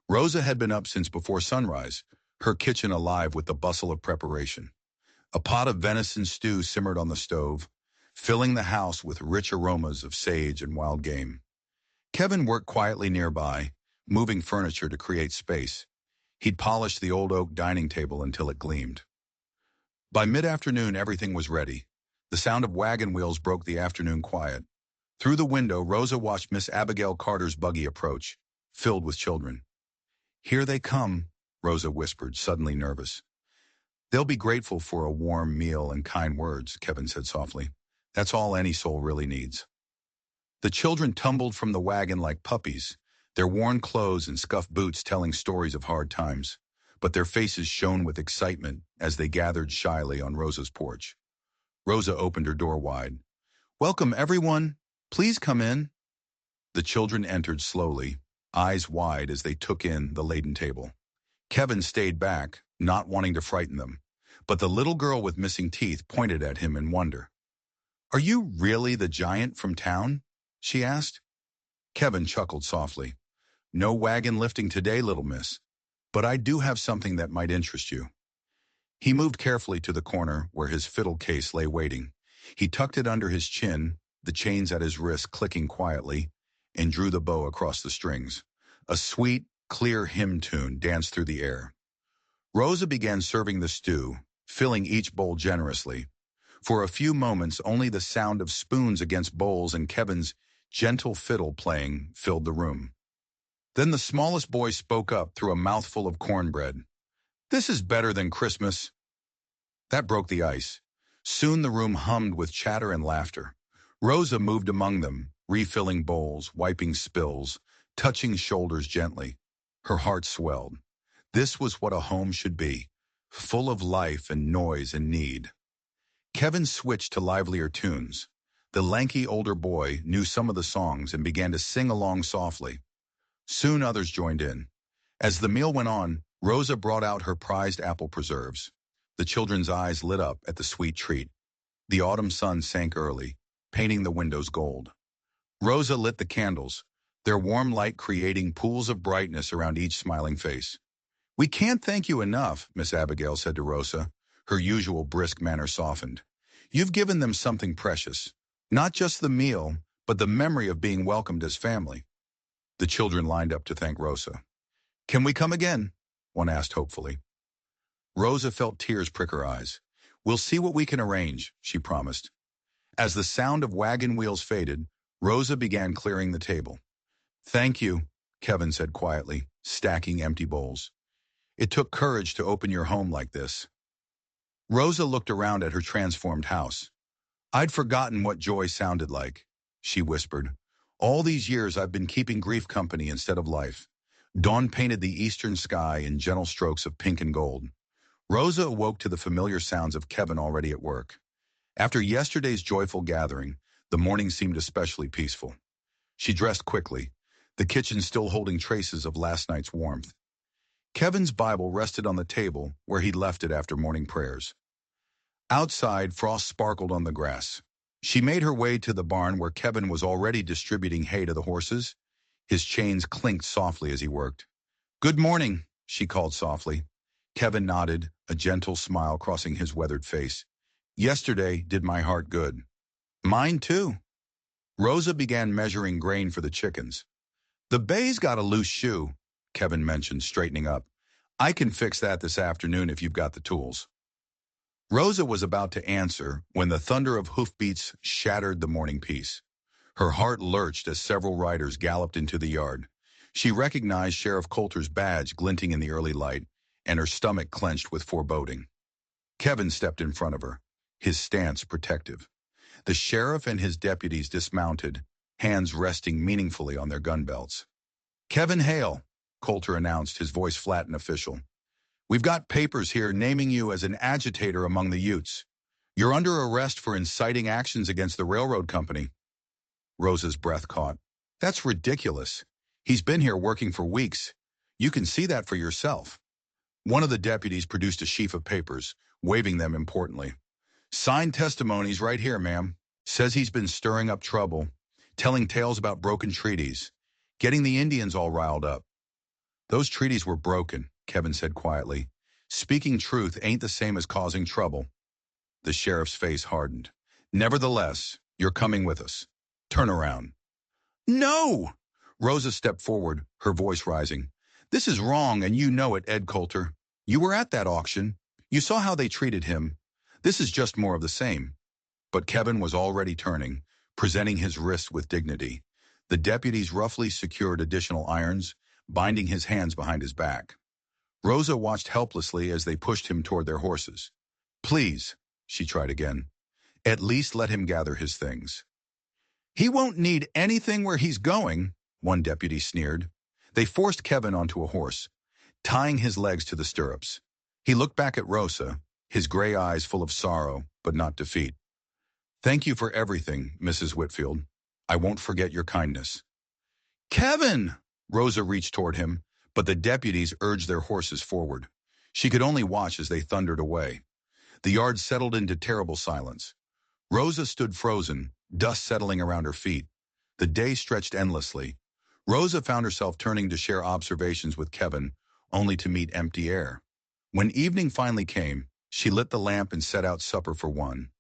Rosa had been up since before sunrise, her kitchen alive with the bustle of preparation. A pot of venison stew simmered on the stove, filling the house with rich aromas of sage and wild game. Kevin worked quietly nearby, moving furniture to create space. He'd polished the old oak dining table until it gleamed. By mid-afternoon, everything was ready. The sound of wagon wheels broke the afternoon quiet. Through the window, Rosa watched Miss Abigail Carter's buggy approach, filled with children. "Here they come," Rosa whispered, suddenly nervous. "They'll be grateful for a warm meal and kind words," Kevin said softly. "That's all any soul really needs." The children tumbled from the wagon like puppies, their worn clothes and scuffed boots telling stories of hard times, but their faces shone with excitement as they gathered shyly on Rosa's porch. Rosa opened her door wide. "Welcome, everyone. Please come in." The children entered slowly, eyes wide as they took in the laden table. Kevin stayed back, not wanting to frighten them, but the little girl with missing teeth pointed at him in wonder. "Are you really the giant from town?" she asked. Kevin chuckled softly. "No wagon lifting today, little miss, but I do have something that might interest you." He moved carefully to the corner where his fiddle case lay waiting. He tucked it under his chin, the chains at his wrist clicking quietly, and drew the bow across the strings. A sweet, clear hymn tune danced through the air. Rosa began serving the stew, filling each bowl generously. For a few moments, only the sound of spoons against bowls and Kevin's gentle fiddle playing filled the room. Then the smallest boy spoke up through a mouthful of cornbread. "This is better than Christmas." That broke the ice. Soon the room hummed with chatter and laughter. Rosa moved among them, refilling bowls, wiping spills, touching shoulders gently. Her heart swelled. This was what a home should be, full of life and noise and need. Kevin switched to livelier tunes. The lanky older boy knew some of the songs and began to sing along softly. Soon others joined in. As the meal went on, Rosa brought out her prized apple preserves. The children's eyes lit up at the sweet treat. The autumn sun sank early, painting the windows gold. Rosa lit the candles, their warm light creating pools of brightness around each smiling face. "We can't thank you enough," Miss Abigail said to Rosa. Her usual brisk manner softened. "You've given them something precious. Not just the meal, but the memory of being welcomed as family." The children lined up to thank Rosa. "Can we come again?" one asked hopefully. Rosa felt tears prick her eyes. "We'll see what we can arrange," she promised. As the sound of wagon wheels faded, Rosa began clearing the table. "Thank you," Kevin said quietly, stacking empty bowls. "It took courage to open your home like this." Rosa looked around at her transformed house. "I'd forgotten what joy sounded like," she whispered. "All these years I've been keeping grief company instead of life." Dawn painted the eastern sky in gentle strokes of pink and gold. Rosa awoke to the familiar sounds of Kevin already at work. After yesterday's joyful gathering, the morning seemed especially peaceful. She dressed quickly, the kitchen still holding traces of last night's warmth. Kevin's Bible rested on the table where he'd left it after morning prayers. Outside, frost sparkled on the grass. She made her way to the barn where Kevin was already distributing hay to the horses. His chains clinked softly as he worked. "Good morning," she called softly. Kevin nodded, a gentle smile crossing his weathered face. "Yesterday did my heart good." "Mine too." Rosa began measuring grain for the chickens. "The bay's got a loose shoe," Kevin mentioned, straightening up. "I can fix that this afternoon if you've got the tools." Rosa was about to answer when the thunder of hoofbeats shattered the morning peace. Her heart lurched as several riders galloped into the yard. She recognized Sheriff Coulter's badge glinting in the early light, and her stomach clenched with foreboding. Kevin stepped in front of her, his stance protective. The sheriff and his deputies dismounted, hands resting meaningfully on their gun belts. "Kevin Hale," Coulter announced, his voice flat and official. "We've got papers here naming you as an agitator among the Utes. You're under arrest for inciting actions against the railroad company." Rosa's breath caught. "That's ridiculous. He's been here working for weeks. You can see that for yourself." One of the deputies produced a sheaf of papers, waving them importantly. Signed testimonies right here, ma'am. Says he's been stirring up trouble, telling tales about broken treaties, getting the Indians all riled up. Those treaties were broken, Kevin said quietly. Speaking truth ain't the same as causing trouble. The sheriff's face hardened. Nevertheless, you're coming with us. Turn around. No! Rosa stepped forward, her voice rising. This is wrong, and you know it, Ed Coulter. You were at that auction. You saw how they treated him. This is just more of the same. But Kevin was already turning, presenting his wrist with dignity. The deputies roughly secured additional irons, binding his hands behind his back. Rosa watched helplessly as they pushed him toward their horses. Please, she tried again. At least let him gather his things. He won't need anything where he's going, one deputy sneered. They forced Kevin onto a horse, tying his legs to the stirrups. He looked back at Rosa, his gray eyes full of sorrow, but not defeat. Thank you for everything, Mrs. Whitfield. I won't forget your kindness. Kevin! Rosa reached toward him, but the deputies urged their horses forward. She could only watch as they thundered away. The yard settled into terrible silence. Rosa stood frozen, dust settling around her feet. The day stretched endlessly. Rosa found herself turning to share observations with Kevin, only to meet empty air. When evening finally came, she lit the lamp and set out supper for one.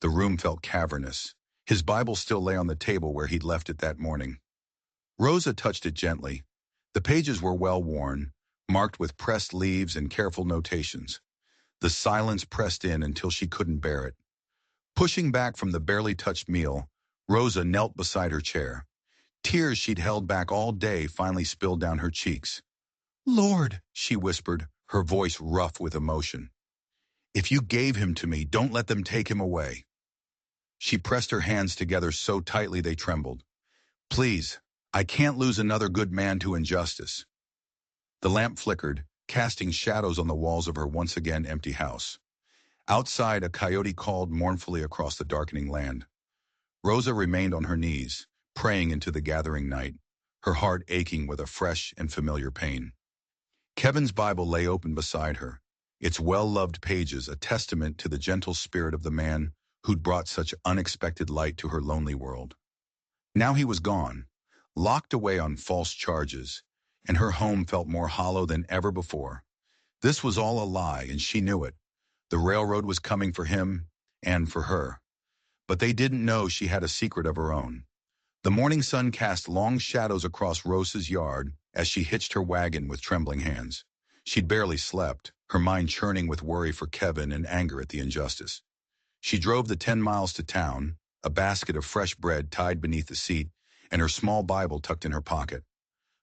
The room felt cavernous. His Bible still lay on the table where he'd left it that morning. Rosa touched it gently. The pages were well worn, marked with pressed leaves and careful notations. The silence pressed in until she couldn't bear it. Pushing back from the barely touched meal, Rosa knelt beside her chair. Tears she'd held back all day finally spilled down her cheeks. Lord, she whispered, her voice rough with emotion. If you gave him to me, don't let them take him away. She pressed her hands together so tightly they trembled. Please, I can't lose another good man to injustice. The lamp flickered, casting shadows on the walls of her once again empty house. Outside, a coyote called mournfully across the darkening land. Rosa remained on her knees, praying into the gathering night, her heart aching with a fresh and familiar pain. Kevin's Bible lay open beside her, its well-loved pages a testament to the gentle spirit of the man who'd brought such unexpected light to her lonely world. Now he was gone, locked away on false charges, and her home felt more hollow than ever before. This was all a lie, and she knew it. The railroad was coming for him and for her. But they didn't know she had a secret of her own. The morning sun cast long shadows across Rosa's yard as she hitched her wagon with trembling hands. She'd barely slept, her mind churning with worry for Kevin and anger at the injustice. She drove the 10 miles to town, a basket of fresh bread tied beneath the seat, and her small Bible tucked in her pocket.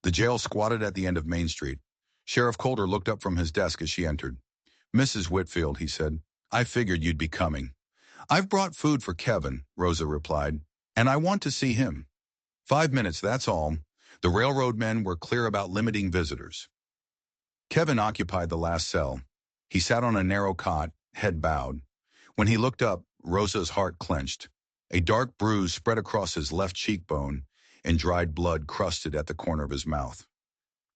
The jail squatted at the end of Main Street. Sheriff Coulter looked up from his desk as she entered. Mrs. Whitfield, he said, I figured you'd be coming. I've brought food for Kevin, Rosa replied, and I want to see him. 5 minutes, that's all. The railroad men were clear about limiting visitors. Kevin occupied the last cell. He sat on a narrow cot, head bowed. When he looked up, Rosa's heart clenched. A dark bruise spread across his left cheekbone, and dried blood crusted at the corner of his mouth.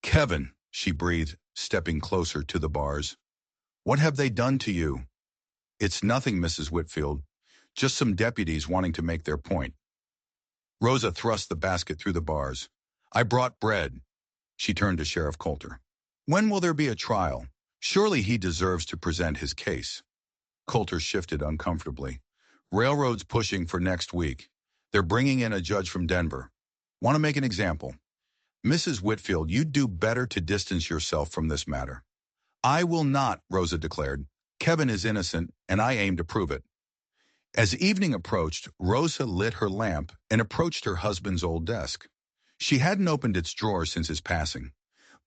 Kevin, she breathed, stepping closer to the bars. What have they done to you? It's nothing, Mrs. Whitfield. Just some deputies wanting to make their point. Rosa thrust the basket through the bars. I brought bread. She turned to Sheriff Coulter. When will there be a trial? Surely he deserves to present his case. Coulter shifted uncomfortably. Railroad's pushing for next week. They're bringing in a judge from Denver. Want to make an example? Mrs. Whitfield, you'd do better to distance yourself from this matter. I will not, Rosa declared. Kevin is innocent, and I aim to prove it. As evening approached, Rosa lit her lamp and approached her husband's old desk. She hadn't opened its drawer since his passing.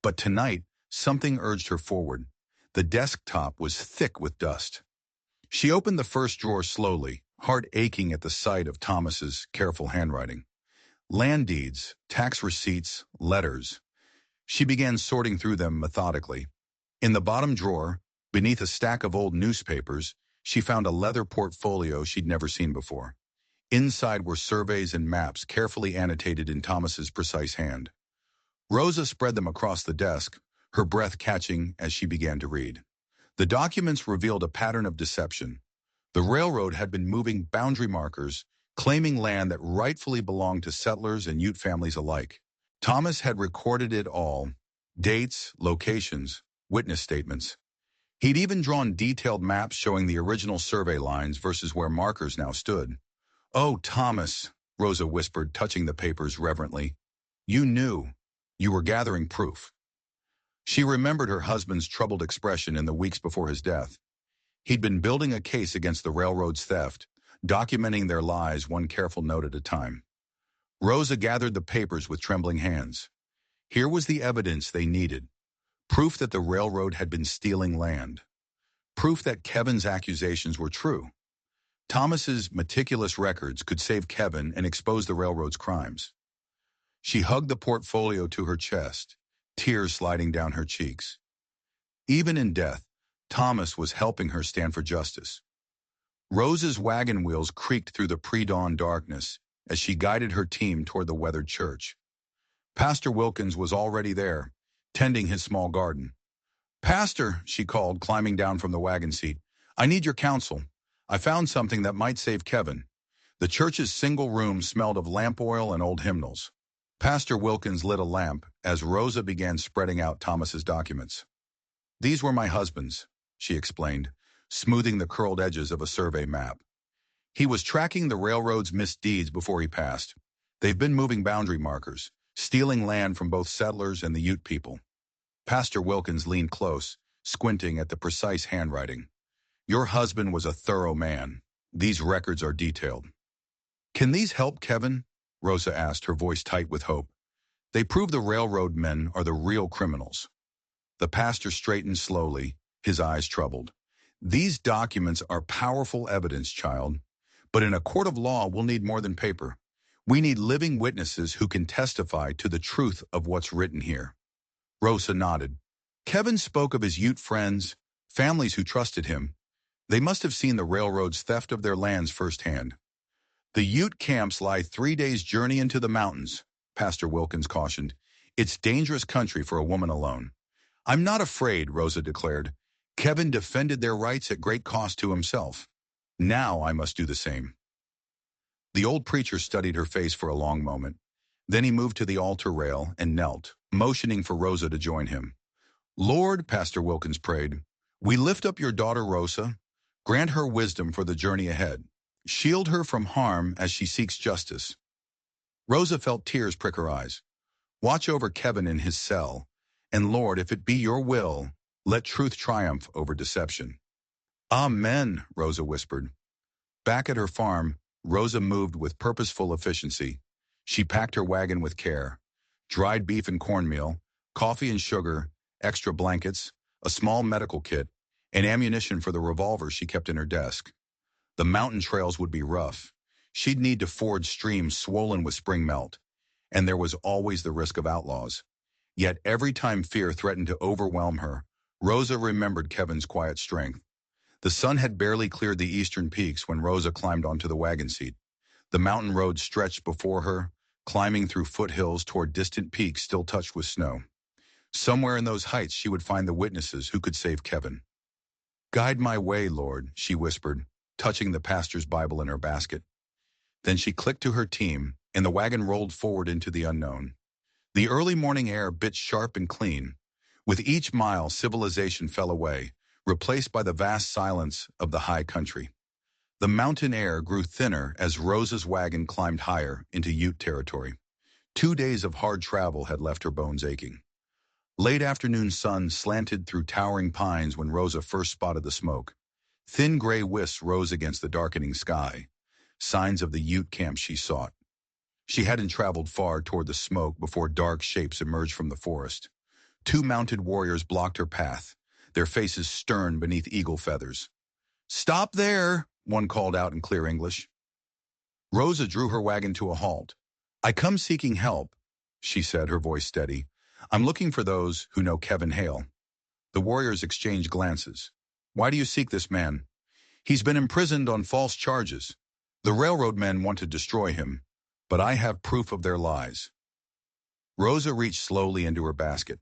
But tonight, something urged her forward. The desktop was thick with dust. She opened the first drawer slowly, heart aching at the sight of Thomas's careful handwriting. Land deeds, tax receipts, letters. She began sorting through them methodically. In the bottom drawer, beneath a stack of old newspapers, she found a leather portfolio she'd never seen before. Inside were surveys and maps carefully annotated in Thomas's precise hand. Rosa spread them across the desk, her breath catching as she began to read. The documents revealed a pattern of deception. The railroad had been moving boundary markers, claiming land that rightfully belonged to settlers and Ute families alike. Thomas had recorded it all: dates, locations, witness statements. He'd even drawn detailed maps showing the original survey lines versus where markers now stood. "Oh, Thomas," Rosa whispered, touching the papers reverently. "You knew. You were gathering proof." She remembered her husband's troubled expression in the weeks before his death. He'd been building a case against the railroad's theft, documenting their lies one careful note at a time. Rosa gathered the papers with trembling hands. Here was the evidence they needed: proof that the railroad had been stealing land, proof that Kevin's accusations were true. Thomas's meticulous records could save Kevin and expose the railroad's crimes. She hugged the portfolio to her chest, tears sliding down her cheeks. Even in death, Thomas was helping her stand for justice. Rosa's wagon wheels creaked through the pre-dawn darkness as she guided her team toward the weathered church. Pastor Wilkins was already there, tending his small garden. "Pastor," she called, climbing down from the wagon seat, "I need your counsel. I found something that might save Kevin." The church's single room smelled of lamp oil and old hymnals. Pastor Wilkins lit a lamp as Rosa began spreading out Thomas's documents. "These were my husband's," she explained, smoothing the curled edges of a survey map. "He was tracking the railroad's misdeeds before he passed. They've been moving boundary markers, stealing land from both settlers and the Ute people." Pastor Wilkins leaned close, squinting at the precise handwriting. "Your husband was a thorough man. These records are detailed." "Can these help Kevin?" Rosa asked, her voice tight with hope. "They prove the railroad men are the real criminals." The pastor straightened slowly, his eyes troubled. "These documents are powerful evidence, child. But in a court of law, we'll need more than paper. We need living witnesses who can testify to the truth of what's written here." Rosa nodded. Kevin spoke of his Ute friends, families who trusted him. They must have seen the railroad's theft of their lands firsthand. "The Ute camps lie 3 days' journey into the mountains," Pastor Wilkins cautioned. "It's dangerous country for a woman alone." "I'm not afraid," Rosa declared. "Kevin defended their rights at great cost to himself. Now I must do the same." The old preacher studied her face for a long moment. Then he moved to the altar rail and knelt, motioning for Rosa to join him. "Lord," Pastor Wilkins prayed, "we lift up your daughter Rosa. Grant her wisdom for the journey ahead. Shield her from harm as she seeks justice." Rosa felt tears prick her eyes. "Watch over Kevin in his cell. And Lord, if it be your will, let truth triumph over deception." "Amen," Rosa whispered. Back at her farm, Rosa moved with purposeful efficiency. She packed her wagon with care: dried beef and cornmeal, coffee and sugar, extra blankets, a small medical kit, and ammunition for the revolver she kept in her desk. The mountain trails would be rough. She'd need to ford streams swollen with spring melt, and there was always the risk of outlaws. Yet every time fear threatened to overwhelm her, Rosa remembered Kevin's quiet strength. The sun had barely cleared the eastern peaks when Rosa climbed onto the wagon seat. The mountain road stretched before her, climbing through foothills toward distant peaks still touched with snow. Somewhere in those heights she would find the witnesses who could save Kevin. "Guide my way, Lord," she whispered, touching the pastor's Bible in her basket. Then she clicked to her team, and the wagon rolled forward into the unknown. The early morning air bit sharp and clean. With each mile, civilization fell away, replaced by the vast silence of the high country. The mountain air grew thinner as Rosa's wagon climbed higher into Ute territory. 2 days of hard travel had left her bones aching. Late afternoon sun slanted through towering pines when Rosa first spotted the smoke. Thin gray wisps rose against the darkening sky, signs of the Ute camp she sought. She hadn't traveled far toward the smoke before dark shapes emerged from the forest. 2 mounted warriors blocked her path, their faces stern beneath eagle feathers. "Stop there," one called out in clear English. Rosa drew her wagon to a halt. "I come seeking help," she said, her voice steady. "I'm looking for those who know Kevin Hale." The warriors exchanged glances. "Why do you seek this man?" "He's been imprisoned on false charges. The railroad men want to destroy him, but I have proof of their lies." Rosa reached slowly into her basket.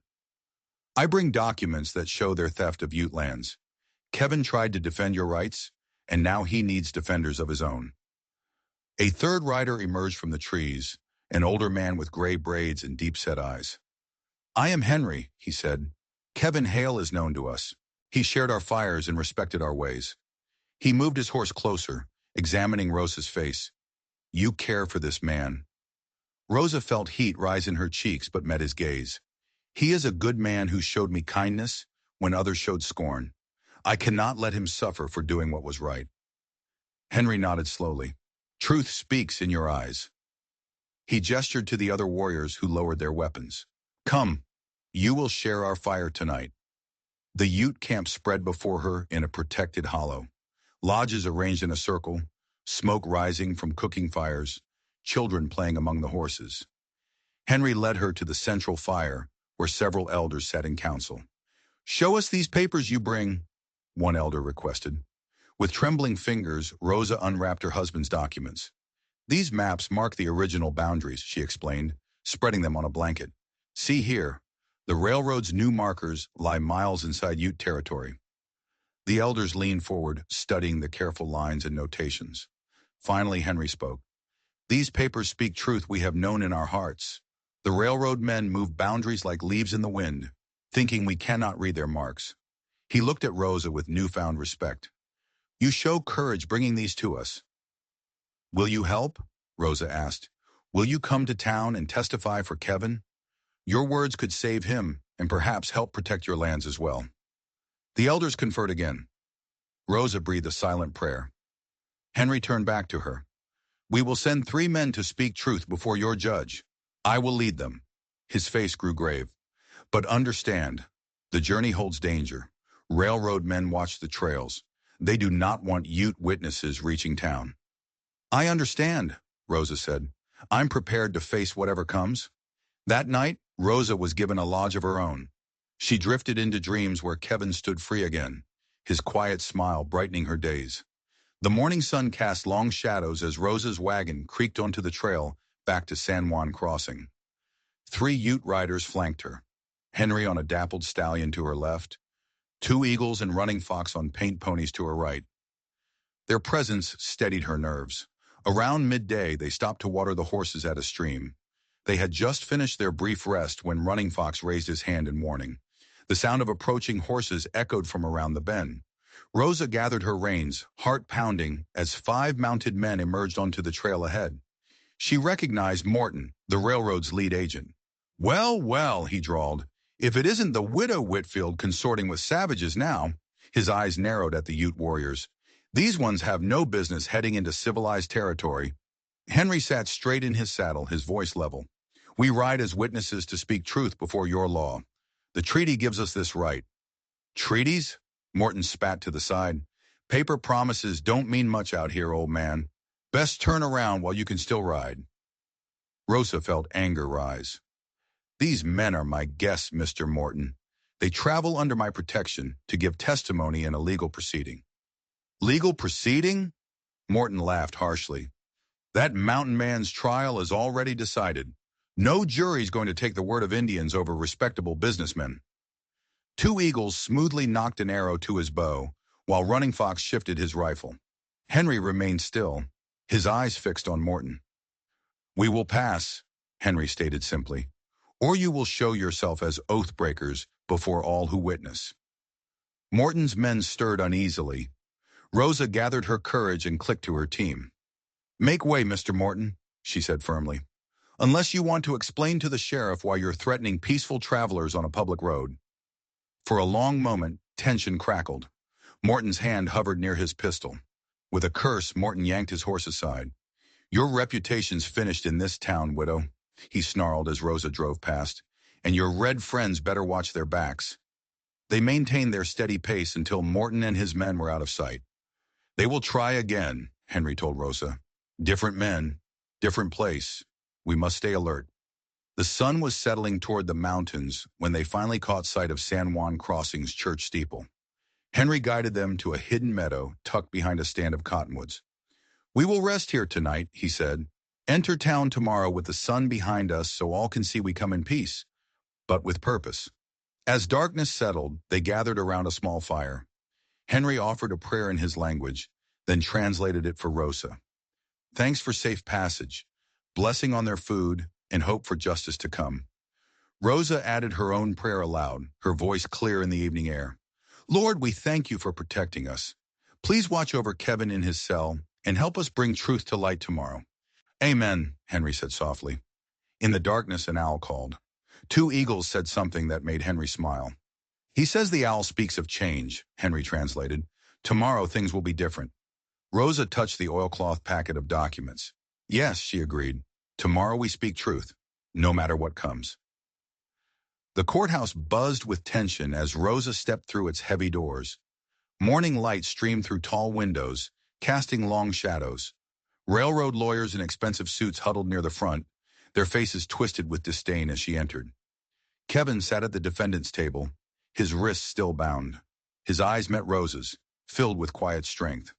I bring documents that show their theft of Ute lands. Kevin tried to defend your rights, and now he needs defenders of his own. A third rider emerged from the trees, an older man with gray braids and deep-set eyes. I am Henry, he said. Kevin Hale is known to us. He shared our fires and respected our ways. He moved his horse closer, examining Rosa's face. You care for this man. Rosa felt heat rise in her cheeks but met his gaze. He is a good man who showed me kindness when others showed scorn. I cannot let him suffer for doing what was right. Henry nodded slowly. Truth speaks in your eyes. He gestured to the other warriors who lowered their weapons. Come, you will share our fire tonight. The Ute camp spread before her in a protected hollow. Lodges arranged in a circle, smoke rising from cooking fires, children playing among the horses. Henry led her to the central fire, where several elders sat in council. Show us these papers you bring, one elder requested. With trembling fingers, Rosa unwrapped her husband's documents. These maps mark the original boundaries, she explained, spreading them on a blanket. See here, the railroad's new markers lie miles inside Ute territory. The elders leaned forward, studying the careful lines and notations. Finally, Henry spoke. These papers speak truth we have known in our hearts. The railroad men move boundaries like leaves in the wind, thinking we cannot read their marks. He looked at Rosa with newfound respect. You show courage bringing these to us. Will you help? Rosa asked. Will you come to town and testify for Kevin? Your words could save him and perhaps help protect your lands as well. The elders conferred again. Rosa breathed a silent prayer. Henry turned back to her. We will send 3 men to speak truth before your judge. I will lead them. His face grew grave. But understand, the journey holds danger. Railroad men watch the trails. They do not want Ute witnesses reaching town. I understand, Rosa said. I'm prepared to face whatever comes. That night, Rosa was given a lodge of her own. She drifted into dreams where Kevin stood free again, his quiet smile brightening her days. The morning sun cast long shadows as Rosa's wagon creaked onto the trail back to San Juan Crossing. 3 Ute riders flanked her, Henry on a dappled stallion to her left, 2 eagles and running fox on paint ponies to her right. Their presence steadied her nerves. Around midday, they stopped to water the horses at a stream. They had just finished their brief rest when Running Fox raised his hand in warning. The sound of approaching horses echoed from around the bend. Rosa gathered her reins, heart pounding, as 5 mounted men emerged onto the trail ahead. She recognized Morton, the railroad's lead agent. Well, well, he drawled. If it isn't the widow Whitfield consorting with savages now. His eyes narrowed at the Ute warriors. These ones have no business heading into civilized territory. Henry sat straight in his saddle, his voice level. We ride as witnesses to speak truth before your law. The treaty gives us this right. Treaties? Morton spat to the side. Paper promises don't mean much out here, old man. Best turn around while you can still ride. Rosa felt anger rise. These men are my guests, Mr. Morton. They travel under my protection to give testimony in a legal proceeding. Legal proceeding? Morton laughed harshly. That mountain man's trial is already decided. No jury's going to take the word of Indians over respectable businessmen. 2 eagles smoothly knocked an arrow to his bow, while Running Fox shifted his rifle. Henry remained still, his eyes fixed on Morton. We will pass, Henry stated simply, or you will show yourself as oath breakers before all who witness. Morton's men stirred uneasily. Rosa gathered her courage and clicked to her team. Make way, Mr. Morton, she said firmly. Unless you want to explain to the sheriff why you're threatening peaceful travelers on a public road. For a long moment, tension crackled. Morton's hand hovered near his pistol. With a curse, Morton yanked his horse aside. Your reputation's finished in this town, widow, he snarled as Rosa drove past, and your red friends better watch their backs. They maintained their steady pace until Morton and his men were out of sight. They will try again, Henry told Rosa. Different men, different place. We must stay alert. The sun was settling toward the mountains when they finally caught sight of San Juan Crossing's church steeple. Henry guided them to a hidden meadow tucked behind a stand of cottonwoods. We will rest here tonight, he said. Enter town tomorrow with the sun behind us so all can see we come in peace, but with purpose. As darkness settled, they gathered around a small fire. Henry offered a prayer in his language, then translated it for Rosa. Thanks for safe passage, blessing on their food, and hope for justice to come. Rosa added her own prayer aloud, her voice clear in the evening air. Lord, we thank you for protecting us. Please watch over Kevin in his cell and help us bring truth to light tomorrow. Amen, Henry said softly. In the darkness, an owl called. Two eagles said something that made Henry smile. He says the owl speaks of change, Henry translated. Tomorrow things will be different. Rosa touched the oilcloth packet of documents. Yes, she agreed. Tomorrow we speak truth, no matter what comes. The courthouse buzzed with tension as Rosa stepped through its heavy doors. Morning light streamed through tall windows, casting long shadows. Railroad lawyers in expensive suits huddled near the front, their faces twisted with disdain as she entered. Kevin sat at the defendant's table, his wrists still bound. His eyes met Rosa's, filled with quiet strength.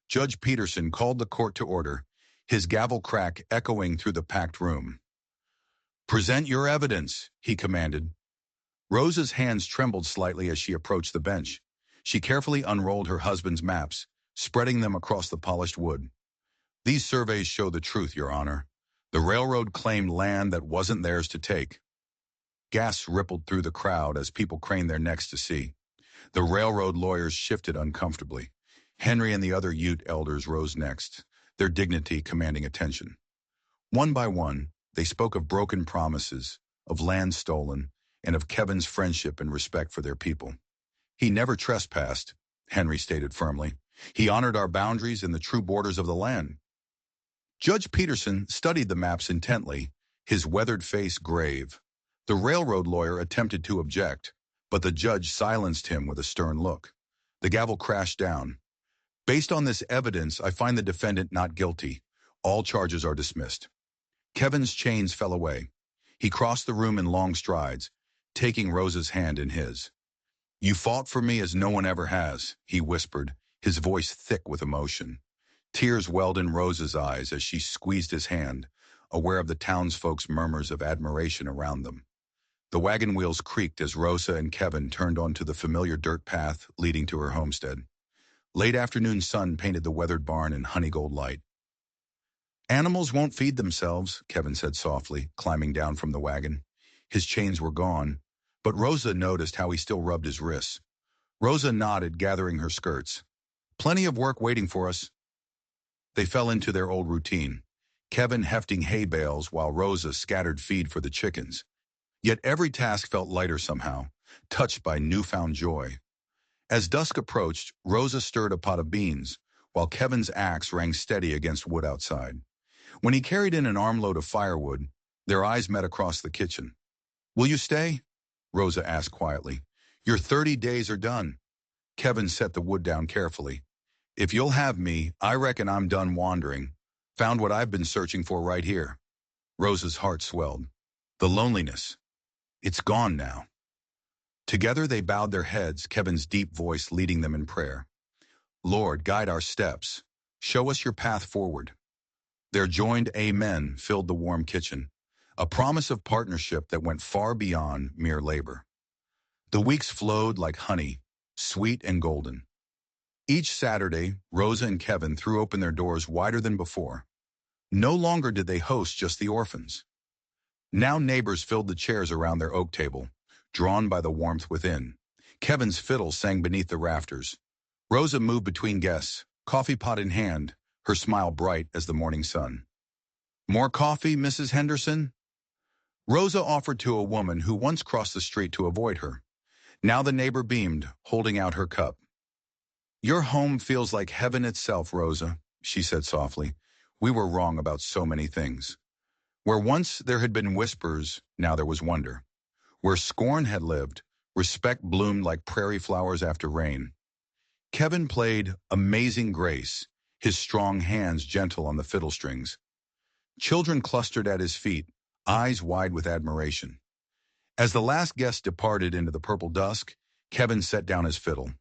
Judge Peterson called the court to order, his gavel crack echoing through the packed room. Present your evidence, he commanded. Rosa's hands trembled slightly as she approached the bench. She carefully unrolled her husband's maps, spreading them across the polished wood. These surveys show the truth, Your Honor. The railroad claimed land that wasn't theirs to take. Gasps rippled through the crowd as people craned their necks to see. The railroad lawyers shifted uncomfortably. Henry and the other Ute elders rose next, their dignity commanding attention. One by one, they spoke of broken promises, of land stolen, and of Kevin's friendship and respect for their people. He never trespassed, Henry stated firmly. He honored our boundaries and the true borders of the land. Judge Peterson studied the maps intently, his weathered face grave. The railroad lawyer attempted to object, but the judge silenced him with a stern look. The gavel crashed down. Based on this evidence, I find the defendant not guilty. All charges are dismissed. Kevin's chains fell away. He crossed the room in long strides, taking Rosa's hand in his. You fought for me as no one ever has, he whispered, his voice thick with emotion. Tears welled in Rosa's eyes as she squeezed his hand, aware of the townsfolk's murmurs of admiration around them. The wagon wheels creaked as Rosa and Kevin turned onto the familiar dirt path leading to her homestead. Late afternoon sun painted the weathered barn in honey-gold light. Animals won't feed themselves, Kevin said softly, climbing down from the wagon. His chains were gone, but Rosa noticed how he still rubbed his wrists. Rosa nodded, gathering her skirts. Plenty of work waiting for us. They fell into their old routine, Kevin hefting hay bales while Rosa scattered feed for the chickens. Yet every task felt lighter somehow, touched by newfound joy. As dusk approached, Rosa stirred a pot of beans, while Kevin's axe rang steady against wood outside. When he carried in an armload of firewood, their eyes met across the kitchen. Will you stay? Rosa asked quietly. Your 30 days are done. Kevin set the wood down carefully. If you'll have me, I reckon I'm done wandering. Found what I've been searching for right here. Rosa's heart swelled. The loneliness. It's gone now. Together they bowed their heads, Kevin's deep voice leading them in prayer. Lord, guide our steps. Show us your path forward. Their joined amen filled the warm kitchen, a promise of partnership that went far beyond mere labor. The weeks flowed like honey, sweet and golden. Each Saturday, Rosa and Kevin threw open their doors wider than before. No longer did they host just the orphans. Now neighbors filled the chairs around their oak table, drawn by the warmth within. Kevin's fiddle sang beneath the rafters. Rosa moved between guests, coffee pot in hand, her smile bright as the morning sun. More coffee, Mrs. Henderson? Rosa offered to a woman who once crossed the street to avoid her. Now the neighbor beamed, holding out her cup. Your home feels like heaven itself, Rosa, she said softly. We were wrong about so many things. Where once there had been whispers, now there was wonder. Where scorn had lived, respect bloomed like prairie flowers after rain. Kevin played Amazing Grace, his strong hands gentle on the fiddle strings. Children clustered at his feet, eyes wide with admiration. As the last guest departed into the purple dusk, Kevin set down his fiddle.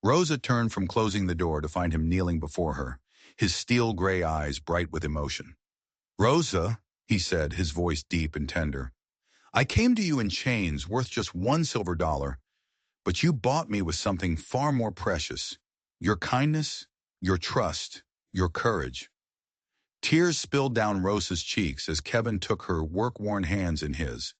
Rosa turned from closing the door to find him kneeling before her, his steel gray eyes bright with emotion. Rosa, he said, his voice deep and tender, I came to you in chains worth just $1 silver, but you bought me with something far more precious. Your kindness, your trust, your courage. Tears spilled down Rosa's cheeks as Kevin took her work-worn hands in his.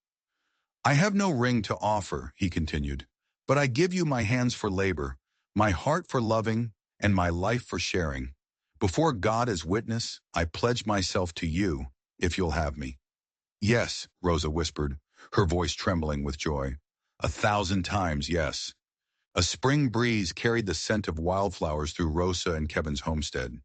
I have no ring to offer, he continued, but I give you my hands for labor, my heart for loving, and my life for sharing. Before God as witness, I pledge myself to you, if you'll have me. Yes, Rosa whispered, her voice trembling with joy. 1,000 times yes. A spring breeze carried the scent of wildflowers through Rosa and Kevin's homestead.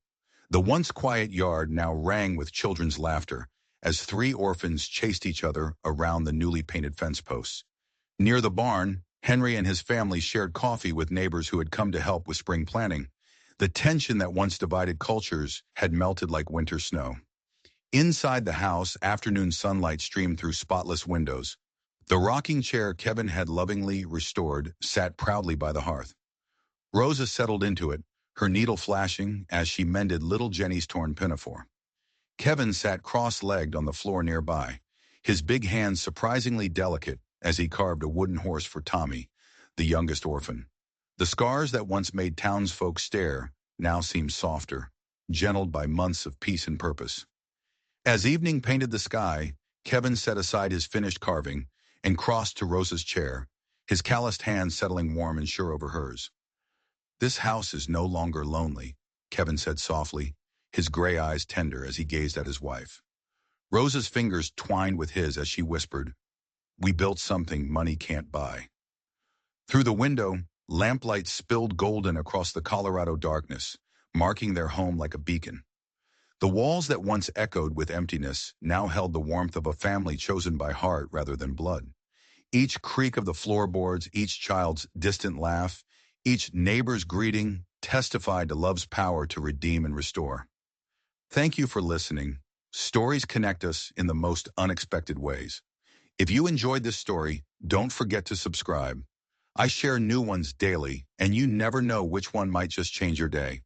The once quiet yard now rang with children's laughter as three orphans chased each other around the newly painted fence posts. Near the barn, Henry and his family shared coffee with neighbors who had come to help with spring planting. The tension that once divided cultures had melted like winter snow. Inside the house, afternoon sunlight streamed through spotless windows. The rocking chair Kevin had lovingly restored sat proudly by the hearth. Rosa settled into it, her needle flashing as she mended little Jenny's torn pinafore. Kevin sat cross-legged on the floor nearby, his big hands surprisingly delicate as he carved a wooden horse for Tommy, the youngest orphan. The scars that once made townsfolk stare now seemed softer, gentled by months of peace and purpose. As evening painted the sky, Kevin set aside his finished carving and crossed to Rosa's chair, his calloused hands settling warm and sure over hers. This house is no longer lonely, Kevin said softly, his gray eyes tender as he gazed at his wife. Rosa's fingers twined with his as she whispered, we built something money can't buy. Through the window, lamplight spilled golden across the Colorado darkness, marking their home like a beacon. The walls that once echoed with emptiness now held the warmth of a family chosen by heart rather than blood. Each creak of the floorboards, each child's distant laugh, each neighbor's greeting testified to love's power to redeem and restore. Thank you for listening. Stories connect us in the most unexpected ways. If you enjoyed this story, don't forget to subscribe. I share new ones daily, and you never know which one might just change your day.